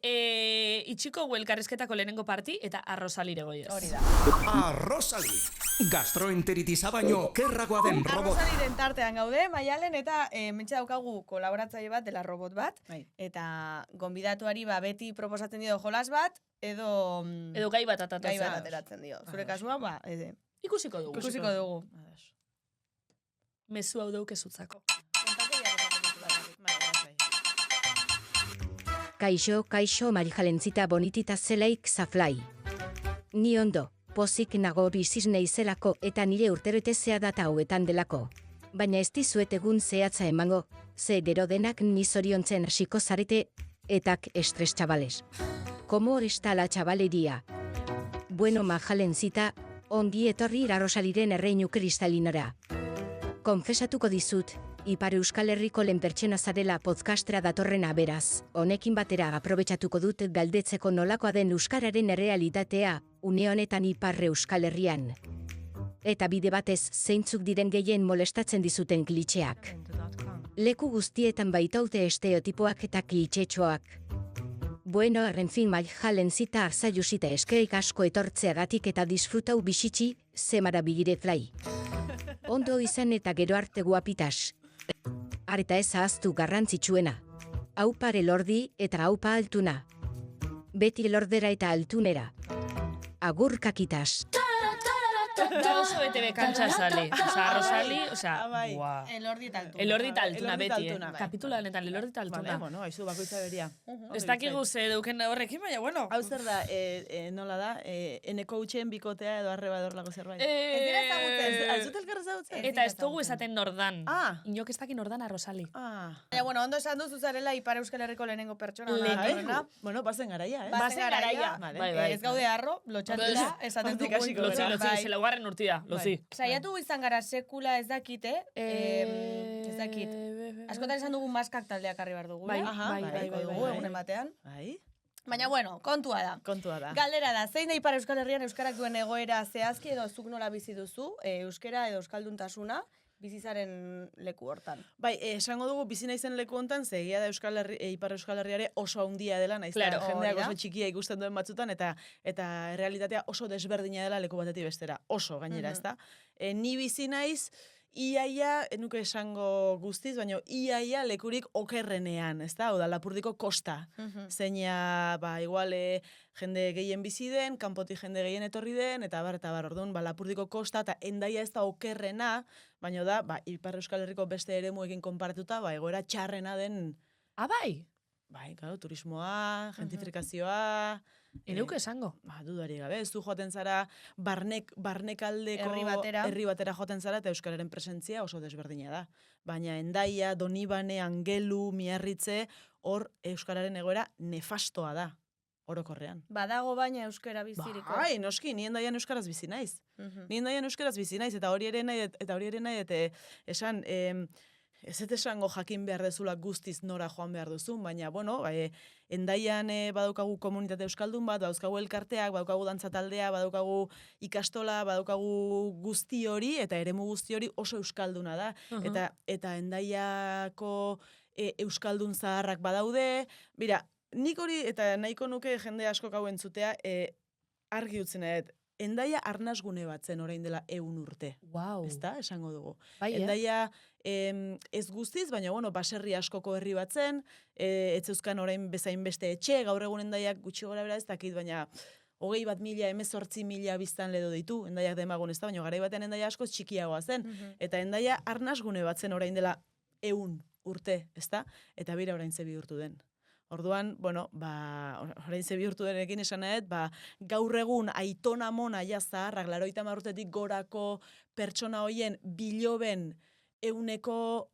A: itxiko huelkarrezketako lehenengo parti eta arrosalire goiez.
C: Hori da.
D: Arrosali. Gastroenteritisa baino kerragoa den robot.
C: Arrosaliren tartean gaude, maialen, eta mentxe daukagu kolaboratzaile bat dela robot bat. Eta gonbidatuari beti proposatzen dio jolas bat, edo
A: gai bat
C: ateratzen dio. Zure kasua,
A: Ikusiko dugu. Mezu hau dauk ezutzako.
F: Kaixo, Marijalentzita bonitita zelaik zaflai. Ni ondo, pozik nago biziz naizelako eta nire urterotezea data hauetan delako. Baina ez dizuet egun zehatza emango, ze gero denak ni zoriontzen hasiko zarete, etak estres chavales. Como está la chavalería? Bueno, Marijalentzita, ongi etorri Arrosaliren erreinu kristalinara. Konfesatuko dizut, Ipar Euskal Herriko lehen pertsona zarela podcastera datorrena beraz. Honekin batera aprobetxatuko dut galdetzeko nolakoa den euskararen errealitatea, une honetan Ipar Euskal Herrian. Eta bide batez zeintzuk diren gehien molestatzen dizuten klitxeak. Leku guztietan baitaute estereotipoak eta klitxetxoak. Bueno, en Marijalentzita arzaiusita eskerik asko etortzeagatik eta disfrutau bisitsi, ze marabigire fly. Ondo izan eta gero arte guapitas. Areta ez ahaztu garrantzitsuena. Aupa elordi eta aupa altuna. Beti elordera eta altunera. Agur kakitas.
A: Da oso bete kantxa sali. Osa, Arrosali,
C: guau. Elordi eta altuna.
A: Elordi eta altuna beti, Kapitula honetan, elordi eta altuna.
B: Bueno, haizu bakoitza beria.
A: Ez dakigu ze duken horrekin, baina, bueno.
B: Hau zer da, nola da, eneko utxeen bikotea edo arrebador zerbait.
C: Ez dira ezagutzen.
B: Ez dut elkar ezagutzen.
A: Eta ez dugu esaten nordan.
B: Ah.
A: Inok ez dakin nordan Arrosali.
C: Baina, bueno, ondo esan duzu zarela Ipar Euskal Herriko lehenengo pertsona.
B: Bueno, bazen garaia,
C: Bazen garaia.
A: Ez
C: gaude arro, lotxatela, esaten dugu.
A: Lotzi, laugarren urtia, lozi.
C: Saiatu izan gara sekula ez dakite, ez dakit. Askotan esan dugu maskak taldeak arri bar dugu.
A: Bai,
C: egunen batean.
B: Bai.
C: Baina, bueno, kontua da. Galdera da, zein da Ipar Euskal Herrian euskarak duen egoera zehazki edo zuk nola bizi duzu, euskera edo euskalduntasuna, bizizaren leku hortan.
B: Bai, esango dugu bizi naizen leku hontan, ze egia da Ipar Euskal Herriare oso handia dela, naiz da jendeak oso txikia ikusten duen batzutan, eta realitatea oso desberdina dela leku batetik bestera. Oso gainera, ezta? Ni bizi naiz iaia, enuke esango guztiz, baina iaia lekurik okerrenean, ez da? Hau da, Lapurdiko kosta. Zeina, igual, jende gehien bizi den, kanpotik jende gehien etorri den, eta bar, orduan, Lapurdiko kosta, eta Hendaia ez da okerrena, baina da, Ipar Euskal Herriko beste eremuekin konparatuta, egoera txarrena den...
A: Bai?
B: Bai, claro, turismoa, gentrifikazioa...
A: Eneuke esango.
B: Dudari gabe, ez du joaten zara barnekaldeko herri batera joaten zara eta euskararen presentzia oso desberdina da. Baina Hendaia, Donibane, Angelu, Miarritze, hor euskararen egoera nefastoa da, orokorrean.
C: Badago baina euskara biziriko.
B: Bai, noski, ni Hendaian euskaraz bizi naiz. Ni Hendaian euskaraz bizi naiz, eta hori ere nahi, esan... Ez esango jakin behar dezula guztiz nora joan behar duzun, baina, bueno, Hendaian badaukagu komunitate euskaldun bat, badaukagu elkarteak, badaukagu dantzataldea, badaukagu ikastola, badaukagu guzti hori, eta eremu guzti hori oso euskalduna da. Eta Hendaiako euskaldun zaharrak badaude. Bira, nik hori, eta nahiko nuke jende asko hau entzutea, argi utzen edet. Hendaia arnasgune bat zen orain dela 100 urte.
A: Wow.
B: Ez da, esango dugu.
A: Bai,
B: Hendaia ez guztiz, baina, bueno, baserri askoko herri bat zen, ez zeuzkan orain bezain beste etxe, gaur egun Hendaiak gutxi gora bera ez dakit, baina 21.000, 18.000 biztan ledo ditu, Hendaiak demagun ez da, baina garai batean Hendaia asko txikiagoa zen. Eta Hendaia arnasgune bat zen orain dela 100 urte, ez da? Eta bira orain ze bihurtu den. Orduan, bueno, orain ze bihurtu denekin esan nahet, gaur egun aitona mona ja zaharrak, 80 urtetik gorako pertsona hoien biloben 110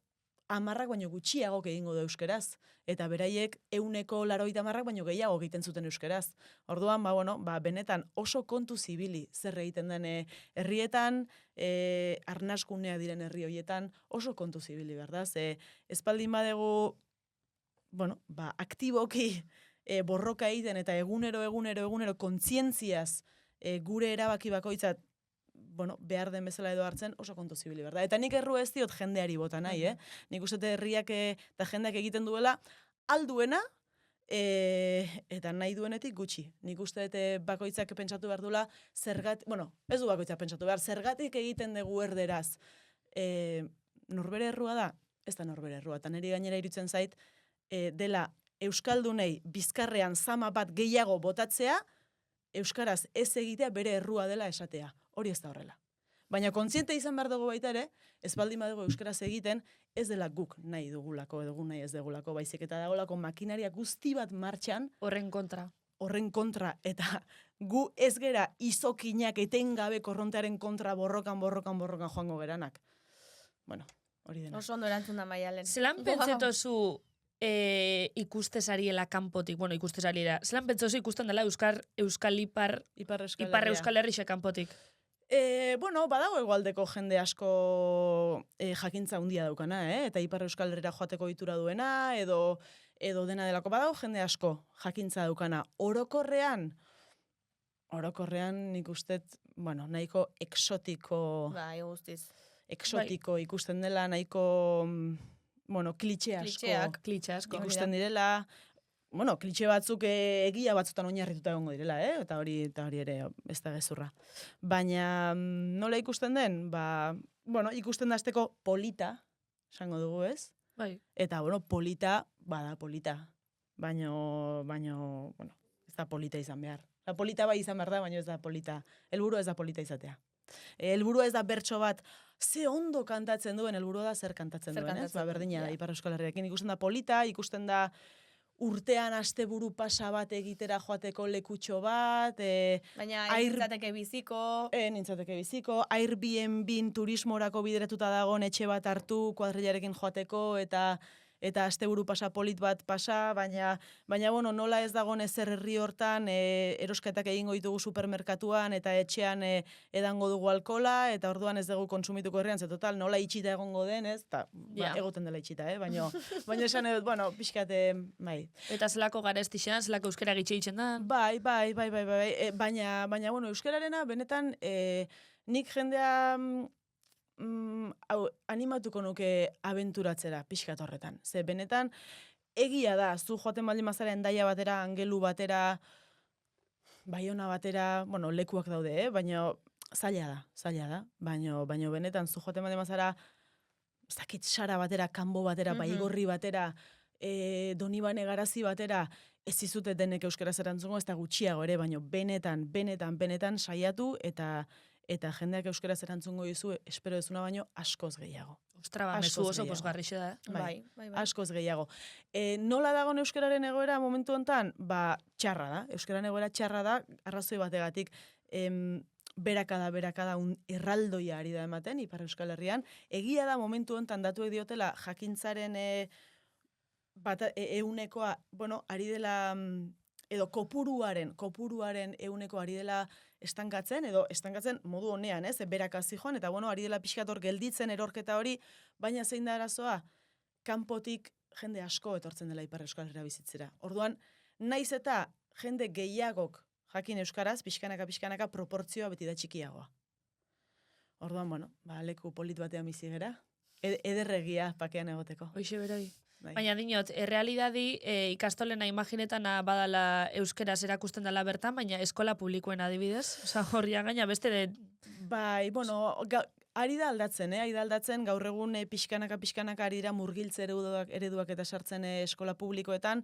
B: baino gutxiago egingo du euskeraz. Eta beraiek 180 baino gehiago egiten zuten euskeraz. Orduan, benetan oso kontu zibili zer egiten den herrietan, arnasgunea diren herri hoietan, oso kontu zibili, berda? Ze espaldin badegu, aktiboki borroka egiten eta egunero kontzientziaz gure erabaki bakoitzat behar den bezala edo hartzen oso kontu zibili, berda? Eta nik erru ez diot jendeari bota nahi, Nik uste herriak eta jendeak egiten duela alduena eta nahi duenetik gutxi. Nik uste bakoitzak pentsatu behar duela ez du bakoitzak pentsatu behar, zergatik egiten dugu erderaz. Norbere errua da? Ez da norbere errua. Eta niri gainera irutzen zait, dela euskaldunei bizkarrean zama bat gehiago botatzea, euskaraz ez egitea bere errua dela esatea. Hori ez da horrela. Baina kontziente izan behar dugu baita ere, ez baldin badugu euskaraz egiten, ez dela guk nahi dugulako, edo guk nahi ez dugulako, baizik eta dagolako makinaria guzti bat martxan,
A: Horren kontra, eta gu ez gera izokinak etengabe korrontearen kontra borrokan joango geranak. Bueno, hori dena.
C: Oso ondo erantzun da Maialen.
A: Zelan pentsetozu ikustezariela kanpotik, ikustezariela, zelan pentsetozu ikusten dela Euskal Ipar Euskal Herrixe kanpotik?
B: Badago egualdeko jende asko jakintza handia daukana, eta Ipar Euskal Herrira joateko ohitura duena, edo dena delako. Badago jende asko jakintza daukana. Orokorrean nik ustet, nahiko exotiko...
C: Bai, guztiz.
B: Exotiko ikusten dela, nahiko... klitxe asko ikusten direla, klitxe batzuk egia batzutan oinarrituta egongo direla, eta hori ere ez da gezurra. Baina nola ikusten den? Ikusten da azteko polita, esango dugu, ez?
A: Bai.
B: Eta, polita, bada polita. Baina, ez da polita izan behar. Polita bai izan behar da, baina ez da polita. Helburua ez da polita izatea. Helburua ez da bertso bat, ze ondo kantatzen duen, helburua da zer kantatzen duen, ez? Berdina da, Ipar Euskal Herriarekin. Ikusten da polita, ikusten da urtean asteburu pasa bat egitera joateko lekutxo bat.
C: Baina nintzateke biziko.
B: Nintzateke biziko. Airbnb turismorako bideratuta dagoen etxe bat hartu, kuadrillarekin joateko, eta asteburu pasa polit bat pasa, baina nola ez dagoen ezer herri hortan, erosketak egingo ditugu supermerkatuan, eta etxean edango dugu alkola, eta orduan ez dugu konsumituko herrian, ze total, nola itxita egongo den, ez? Egoten dela itxita, baina esan edut, pixkate, bai.
A: Eta zelako garestixean, zelako euskera gitxe da?
B: Bai, baina, euskararena, benetan, nik jendea... animatuko nuke abenturatzera pixkat horretan. Ze benetan, egia da, zu joaten baldin mazara Hendaia batera, Angelu batera, Baiona batera, lekuak daude, baina zaila da. Baino benetan, zu joaten bat emazara, ez dakit sara batera, kanbo batera, baigorri batera, Donibane Garazi batera, ez dizute denek euskaraz erantzungo, ez da gutxiago ere, baino benetan saiatu eta jendeak euskaraz erantzungo dizu, espero dezuna baino, askoz gehiago.
A: Ostra, ba, mezu oso posgarrixe da.
C: Bai.
B: Askoz gehiago. Nola dagoen euskararen egoera momentu hontan? Ba, txarra da. Euskararen egoera txarra da, arrazoi bategatik, berakada erraldoia ari da ematen, Ipar Euskal Herrian. Egia da momentu hontan datuek diotela jakintzaren eunekoa, ari dela, edo kopuruaren euneko ari dela estankatzen modu honean, berakazi joan, eta ari dela pixkator gelditzen erorketa hori, baina zein da arazoa, kanpotik jende asko etortzen dela Ipar Euskal Herria bizitzera. Orduan, naiz eta jende gehiagok jakin euskaraz, pixkanaka proportzioa beti da txikiagoa. Orduan, leku polit batean bizi gera, ederregia pakean egoteko.
A: Hoxe beroi.
B: Bai.
A: Baina dinot, errealidadi ikastolena imaginetana badala euskeraz erakusten dela bertan, baina eskola publikoen adibidez. Osa, horrian gaina beste de...
B: Bai, ari da aldatzen, gaur egun pixkanaka ari dira murgiltze ereduak eta sartzen eskola publikoetan,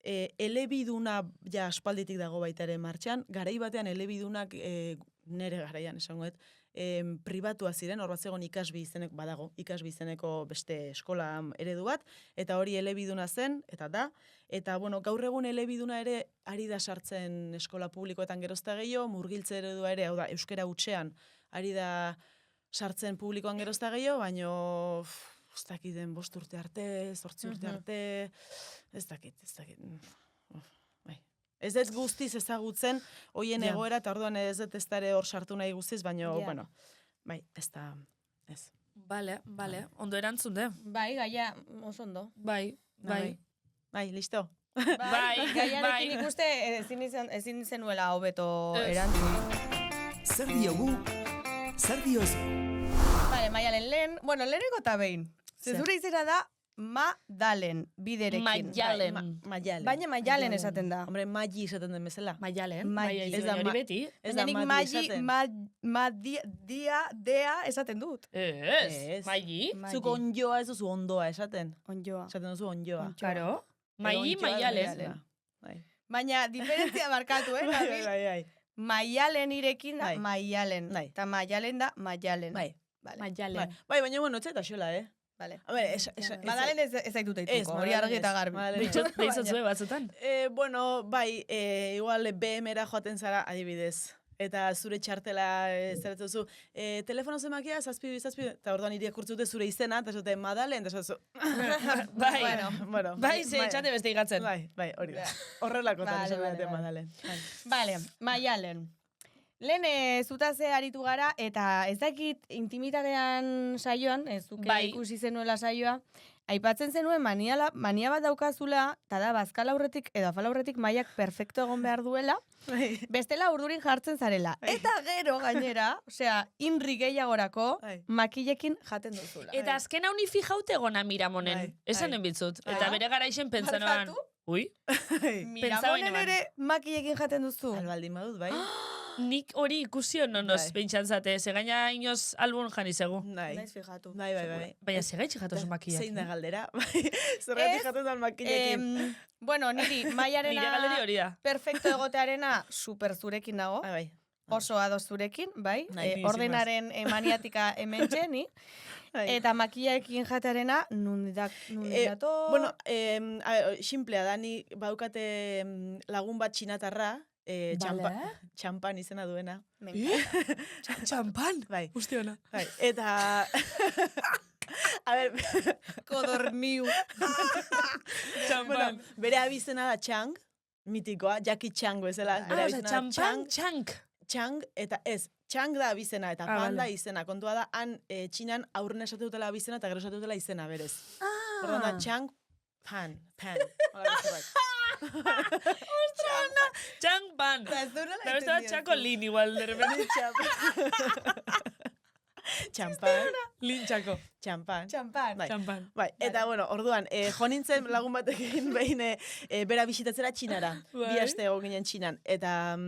B: elebiduna ja aspalditik dago baita ere martxan, garai batean elebidunak nere garaian esangoet, pribatua ziren, hor bat zegoen ikasbi izeneko beste eskola eredu bat, eta hori elebiduna zen, eta da, eta gaur egun elebiduna ere ari da sartzen eskola publikoetan gerozta gehiago, murgiltze eredua ere, hau da, euskera hutsean, ari da sartzen publikoan gerozta gehiago, baino ez dakit den 5 urte arte, 8 urte arte, ez dakit. Ez dut guztiz ezagutzen, hoien egoera, eta orduan ez dut ez dara hor sartu nahi guztiz, baina, ez da, ez.
A: Bale, ondo erantzun, de?
C: Bai, gaia, oso ondo.
A: Bai.
B: Listo?
C: Gaiarekin ikuste ezin zenuela hobeto erantzun.
D: Zer diogu? Zer diozu?
C: Bale, Maialen, lehenengo eta behin. Zure izena da Madalen, biderekin.
B: Maialen.
C: Baina Maialen esaten da.
B: Hombre, Maji esaten den bezala.
A: Maialen.
B: Ez da
A: hori beti.
C: Nik Dea esaten dut.
A: Ez. Maili.
B: Zuk onjoa ez duzu ondoa esaten.
C: Onjoa.
B: Esaten duzu onjoa.
A: Claro. Maili, Maialen.
C: Baina diferentzia markatu,
B: Bai.
C: Maialen irekin da
B: Bai.
C: Maialen.
B: Bai.
C: Eta Maialen da Maialen.
B: Bai.
A: Maialen.
B: Bai, baina etxeta xola,
C: Vale.
B: A ver,
C: Madalen ez zaitut eituko, hori argi eta garbi.
A: Deizotzue batzutan.
B: Bai, igual BM-era joaten zara adibidez. Eta zure txartela zeratzen zu, telefono zemakia, 7, eta orduan iriak urtzute zure izena, eta zute Madalen, eta zute
A: Bai, ze etxate beste igatzen.
B: Bai, hori da. Horrelako tan Madalen.
C: Vale, Maialen. Lehen zutaz aritu gara, eta ez dakit intimitatean saioan, ez duke ikusi zenuela saioa, aipatzen zenuen mania bat daukazula, eta da bazkal aurretik edo afal aurretik maiak perfecto egon behar duela, bestela urdurin jartzen zarela. Eta gero gainera, inri gehiagorako, makilekin jaten duzula.
A: Eta azken hau ni fijaute gona Miramonen. Esanen bitzut. Eta bere garaixen pentsanoan. Ui?
C: Miramonen ere makilekin jaten duzu.
B: Albaldin badut, bai.
A: Nik hori ikusio nonoz pentsantzate, ze gaina inoz albun jani zegu.
C: Naiz fijatu.
B: Bai.
A: Baina segaitxe jatozu makiak.
B: Zein da galdera, bai. Zergatik jaten da makilekin.
C: Niri Maiarena
A: nire galderi hori da.
C: Perfecto egotearena super zurekin nago.
B: Bai.
C: Oso ados zurekin, bai. Ordenaren maniatika hemen txeni. Eta makiaekin jatearena nundato...
B: Simplea da, ni baukate lagun bat txinatarra, txampan izena duena.
A: Txampan?
B: Bai.
A: Ustiona.
B: Bai. Eta... A ver...
C: Kodorniu.
A: Txampan.
B: Bere abizena da Chang, mitikoa, Jackie Chang bezala.
A: Txampan, Chang.
B: Chang, eta ez, Chang da abizena, eta Pan da izena. Kontua da, han Txinan aurren esatu dutela abizena, eta gero esatu dutela izena, berez. Orduan da, Chang, Pan.
A: Ostrana! Chang Pan. Da beste da Chaco Lin igual, de repente.
B: Txampan.
A: Lin Chaco.
B: Txampan.
A: Txampan.
B: Bai, eta joan nintzen lagun batekin behin bera bisitatzera Txinara. Bi aste egon ginen Txinan. Eta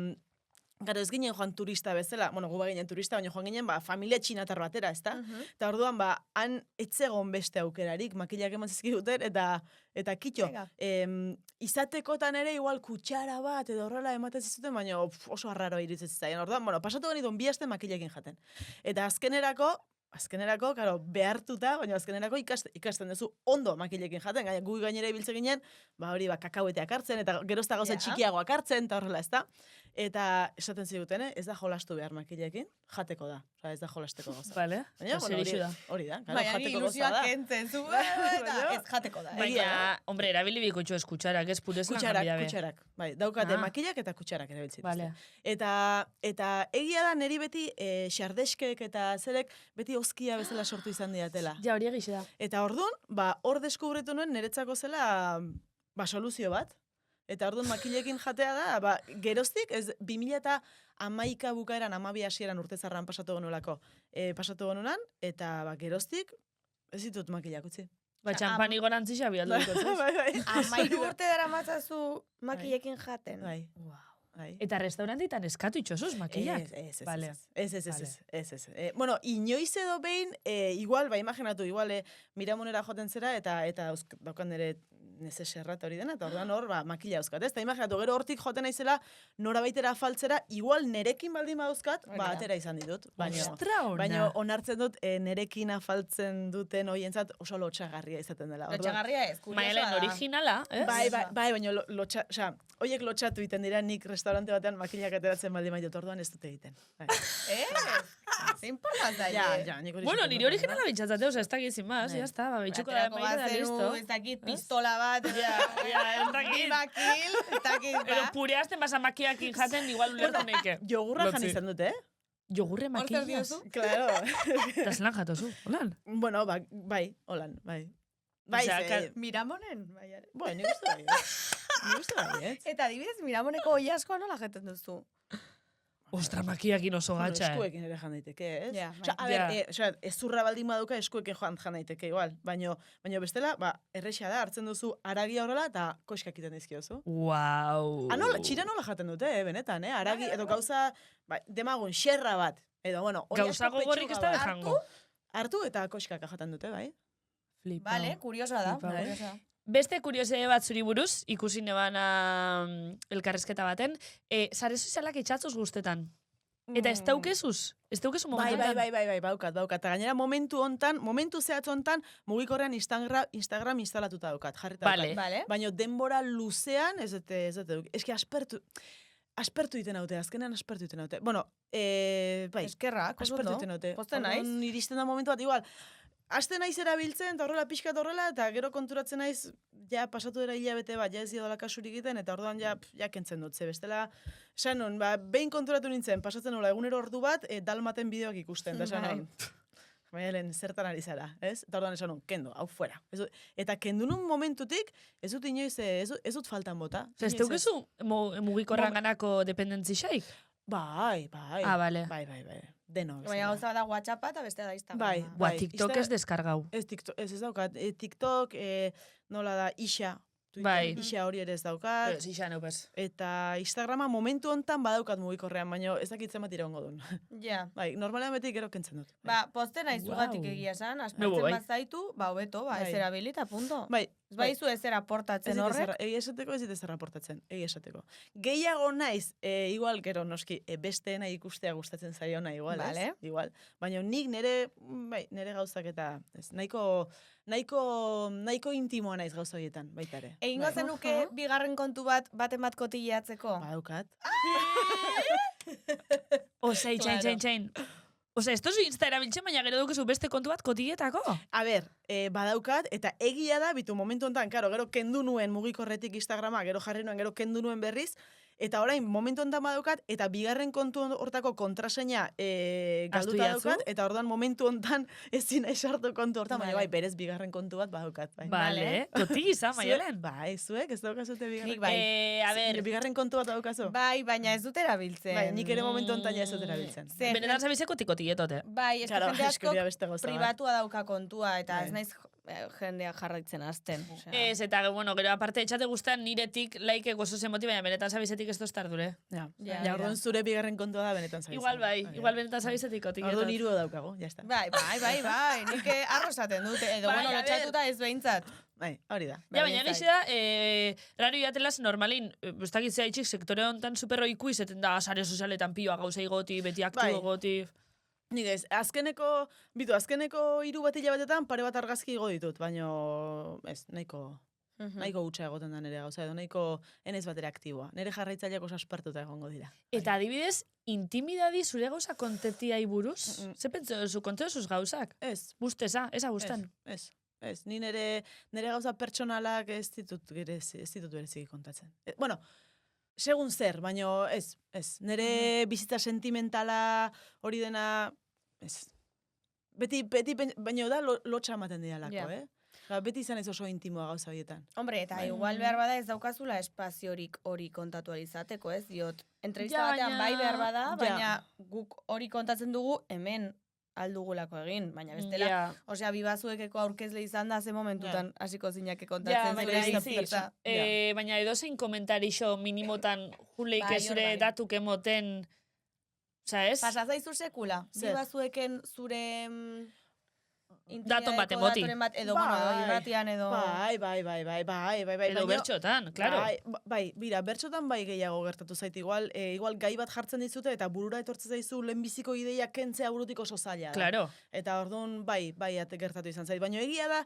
B: Gero ez ginen joan turista bezala, bueno, gu ginen turista, baina joan ginen, familia txinatar batera, ezta? Eta orduan, han etzegon beste aukerarik, makilak eman zizkiguten, eta kitxo, izatekotan ere igual kutsara bat, edo horrela ematen zizuten, baina oso arraro iritzen zitzaien. Orduan, bueno, pasatu genituen 2 aste makilakin jaten. Eta azkenerako, karo, behartuta, baina azkenerako ikasten duzu ondo makilekin jaten, gu gainera ibiltzen ginen, hori kakaueteak hartzen, eta gerozta gauza txikiagoak hartzen, eta horrela, ezta? Eta esaten ziguten, ez da jolastu behar makilekin, jateko da. Osa, ez da jolasteko gauza.
A: Vale,
B: Baina, hori da,
C: Baina
B: jateko gauza da.
C: kentzen zu, ez jateko da.
A: Baina, hombre, erabili bikutxo ez kutsarak, ez purez
B: Kutsarak, bai, daukate makilak eta kutsarak erabiltzen.
A: Vale.
B: Eta egia da neri beti xardeskek eta zerek beti oskia bezala sortu izan diatela.
A: Ja, hori egixe da.
B: Eta orduan, hor deskubritu nuen niretzako zela soluzio bat. Eta orduan makilekin jatea da, geroztik, ez 2011 bukaeran 12 hasieran urtezarran pasatu genuelako. Pasatu genuenan, eta geroztik, ez ditut makilak utzi.
A: Txampani gorantzi xabi aldo dut.
B: Bai.
C: 13 urte dara matzazu makilekin jaten.
B: Bai.
A: Eta restaurantitan eskatu itxosuz makillak?
B: Ez. Bueno, inoiz edo behin, igual, imaginatu, igual, Miramonera joten zera, eta daukan nire neze serrat hori dena, eta orduan hor, makila dauzkat, ez? Eta imaginatu, gero hortik joten naizela, norabaitera afaltzera, igual nerekin baldin badauzkat, atera izan ditut. Baina onartzen dut, nerekin afaltzen duten hoientzat oso lotxagarria izaten dela.
C: Lotxagarria ez, kuriosoa da.
A: Maialen originala, ez?
B: Bai, baina hoiek lotxatu egiten dira nik restaurante batean makilak ateratzen baldin maitut, orduan ez dute egiten.
C: Zein palaz da,
B: Ja, nik hori.
A: Bueno, nire originala bitxatzate, oza, ez dakit zin maz, ya está, bitxuko da maite da listo.
C: Ez dakit, pistola bat,
A: Ja, ez dakit.
C: makil, ez dakit,
A: Pero pureazten basa makiakin jaten, igual ulertu neike.
B: Jogurra jan izan dute,
A: Jogurre makillaz.
B: Claro.
A: Eta zelan jatozu, holan?
B: Bueno, bai, holan, bai. Bai,
C: Miramonen, baiare.
B: Bueno, nik uste bai.
C: Eta adibidez, Miramoneko oi asko nola jaten duzu?
A: Ostra, makiakin oso gatxa,
B: Eskuekin ere jan daiteke, ez?
C: Ja,
B: A ber, ez zurra baldin baduka eskuekin jan daiteke, igual. Baina bestela, errexea da, hartzen duzu aragia horrela eta koskak iten dizkiozu.
A: Wow.
B: Txira nola jaten dute, benetan, aragi, edo gauza, demagun, xerra bat. Edo, bueno,
A: Gauza gogorrik ez da bejango.
B: Hartu eta koskak jaten dute, bai?
A: Flipa.
C: Vale, kuriosoa da.
A: Flipa. Beste kuriose bat zuri buruz, ikusi nebana elkarrezketa baten, sare sozialak itxatzuz guztetan. Eta ez daukezuz? Ez daukezu momentuetan?
B: Bai, baukat. Eta gainera momentu zehatz hontan, mugikorrean Instagram instalatuta daukat, jarrita daukat.
C: Vale.
B: Baina denbora luzean, ez dut. Eski aspertu iten haute, azkenean aspertu iten haute. Bueno, bai.
C: Eskerrak,
B: aspertu iten haute.
C: Posten naiz.
B: Iristen da momentu bat, igual, aste naiz erabiltzen, eta horrela pixkat horrela, eta gero konturatzen naiz, ja pasatu dira hilabete bat, ja ez dira kasurik egiten, eta orduan ja kentzen dut, ze bestela, sanon, behin konturatu nintzen, pasatzen nola, egunero ordu bat, dalmaten bideoak ikusten, eta sanon, Maialen, zertan ari zara, ez? Eta orduan esan kendo, hau fuera. Eta kendu nun momentutik, ez dut inoiz, ez dut faltan bota.
A: Ez daukezu mugikorran ganako dependentzi xaik?
B: Bai.
A: Ah, bale.
B: Bai. Deno.
C: Baina gauza da WhatsAppa eta bestea da Instagram.
B: Bai.
A: TikTok ez deskargau.
B: Ez daukat. TikTok, nola da, Ixa.
A: Bai.
B: Ixa hori ere ez daukat.
A: Ixa neupez.
B: Eta Instagrama momentu hontan badaukat mugikorrean, baina ez dakitzen bat iraungo duen.
C: Ja.
B: Bai, normalean beti gero kentzen dut.
C: Posten aizugatik egia esan, aspertzen bat zaitu, hobeto, ez erabilita, punto.
B: Bai.
C: Ez baizu ez eraportatzen horrek.
B: Egia esateko ez dit ez erraportatzen, egia esateko. Gehiago naiz, igual gero noski, besteena ikustea gustatzen zaiona igual,
C: Vale.
B: ez? Igual. Baina nik nire gauzak eta nahiko intimoa naiz gauza horietan, baita ere.
C: Egingo zenuke bigarren kontu bat bat kotillatzeko?
B: Badaukat.
A: Osa, itxain. Osa, ez tozu Insta erabiltzen, baina gero dukezu beste kontu bat kotilletako?
B: A ber, badaukat, eta egia da, bitu momentu honetan, gero kendu nuen mugikorretik Instagrama, gero jarri nuen, gero kendu nuen berriz, eta orain, momentu honetan badaukat, eta bigarren kontu hortako kontraseina galduta daukat, eta orduan momentu honetan ezin esartu kontu hortan, baina bai, berez bigarren kontu bat badaukat.
A: Bale, kotigiza, Maialen.
B: Bai, zuek, ez daukazute bigarren.
C: Nik bai.
A: A ber,
B: Bigarren kontu bat daukazu?
C: Bai, baina ez dut erabiltzen.
B: Bai, nik ere momentu honetan ez dut erabiltzen.
A: benetan zabizeko tikotilletote.
C: Bai, ez
B: Claro,
C: jende
B: eskoria
C: asko
B: beste gauza bat.
C: pribatua dauka kontua, eta ez naiz jendea jarraitzen azten. Osea.
A: Ez, eta, bueno, gero aparte etxate guztan niretik laike gozo zemoti, baina benetan zabizetik ez toztar dure.
B: Ja,
C: Ja,
B: ja, orduan zure bigarren kontua da benetan zabizen.
A: Igual bai, igual benetan zabizetik otik.
B: Orduan 3 daukago, ya está.
C: Bai, nik arrozaten dute, edo
A: Bai,
C: bueno,
A: a ver.
C: lotxatuta ez behintzat.
B: Bai, hori da.
A: Ja, baina egize da, raro jatelaz normalin, ez dakitzea itxik sektore honetan superro iku izeten da, sare sozialetan pioa gauza igoti, beti aktu
B: Bai.
A: goti.
B: Nik ez, azkeneko 3 bat hilabetetan pare bat argazki igo ditut, baina ez, nahiko hutsa egoten da nire gauza, edo nahiko enez batera aktiboa. Nire jarraitzaileak oso aspertuta egongo dira.
A: Eta adibidez, intimidadi zure gauza kontetiai buruz? Ze pentsa duzu, konte duzuz gauzak?
B: Ez,
A: Busteza, eza gustan.
B: ez, ni nire gauza pertsonalak ez ditut berezik kontatzen. Bueno, segun zer, baina ez. Nire bizitza sentimentala hori dena, ez. Beti, baina da lotxa ematen didalako,
C: Ja.
B: Beti izan ez oso intimoa gauza horietan.
C: Hombre, eta igual behar bada ez daukazula espaziorik hori kontatu alizateko, ez? Diot, entrevista
A: Ja,
C: batean
A: baina-
C: bai behar bada,
B: Ja.
C: baina guk hori kontatzen dugu hemen aldugulako egin, baina bestela,
A: Ja.
C: osea, bibazuekeko aurkezle izan da ze momentutan hasiko zinake
A: Ja,
C: kontatzen
A: baina
C: zure
A: izi,
C: bizitza.
A: baina edozein komentarixo minimotan juleik
C: Bai,
A: zure
C: hor bai.
A: datuk emoten, oza ez?
C: Pasa zaizu sekula,
B: Zer?
C: bibazueken zure
A: Daton bat emoti.
C: datoren bat, edo, bueno, irratian edo...
B: Bai.
A: Edo
B: baina-
A: bertxotan, klaro.
B: Bai, bira, bertxotan bai gehiago gertatu zait. Igual gai bat jartzen dizute eta burura etortzen zaizu lehenbiziko ideia kentzea burutik oso zaila da.
A: Claro.
B: Eta orduan bai gertatu izan zait. Baina egia da,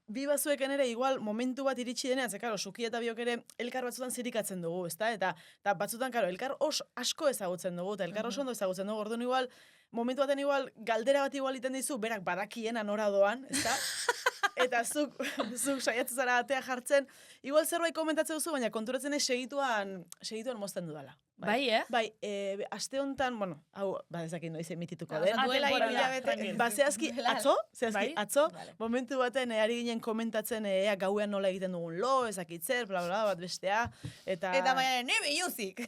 B: bi bazueken ere igual momentu bat iritsi denean, ze karo, Suki eta biok ere elkar batzutan zirikatzen dugu, ezta? Eta batzutan, karo, elkar asko ezagutzen dugu, eta elkar oso ondo ezagutzen dugu. Orduan igual, momentu baten igual, galdera bat igual iten dizu, berak badakiena nora doan, ezta? Eta zuk saiatzen zara atea jartzen, igual zerbait komentatzen duzu, baina konturatzen ez segituan mozten dudala.
A: Bai,
B: Bai, aste honetan, bueno, hau, ezakin noiz emitituko
C: Ah,
B: den.
C: duela
A: temporada,
C: hiru hilabete.
A: tranquil.
B: Zehazki,
A: Bai?
B: atzo,
C: Vale.
B: momentu baten ari ginen komentatzen ea gauean nola egiten dugun lo, ezakitzer, bla, bla, bat bestea, eta...
C: Eta baina, ni biluzik.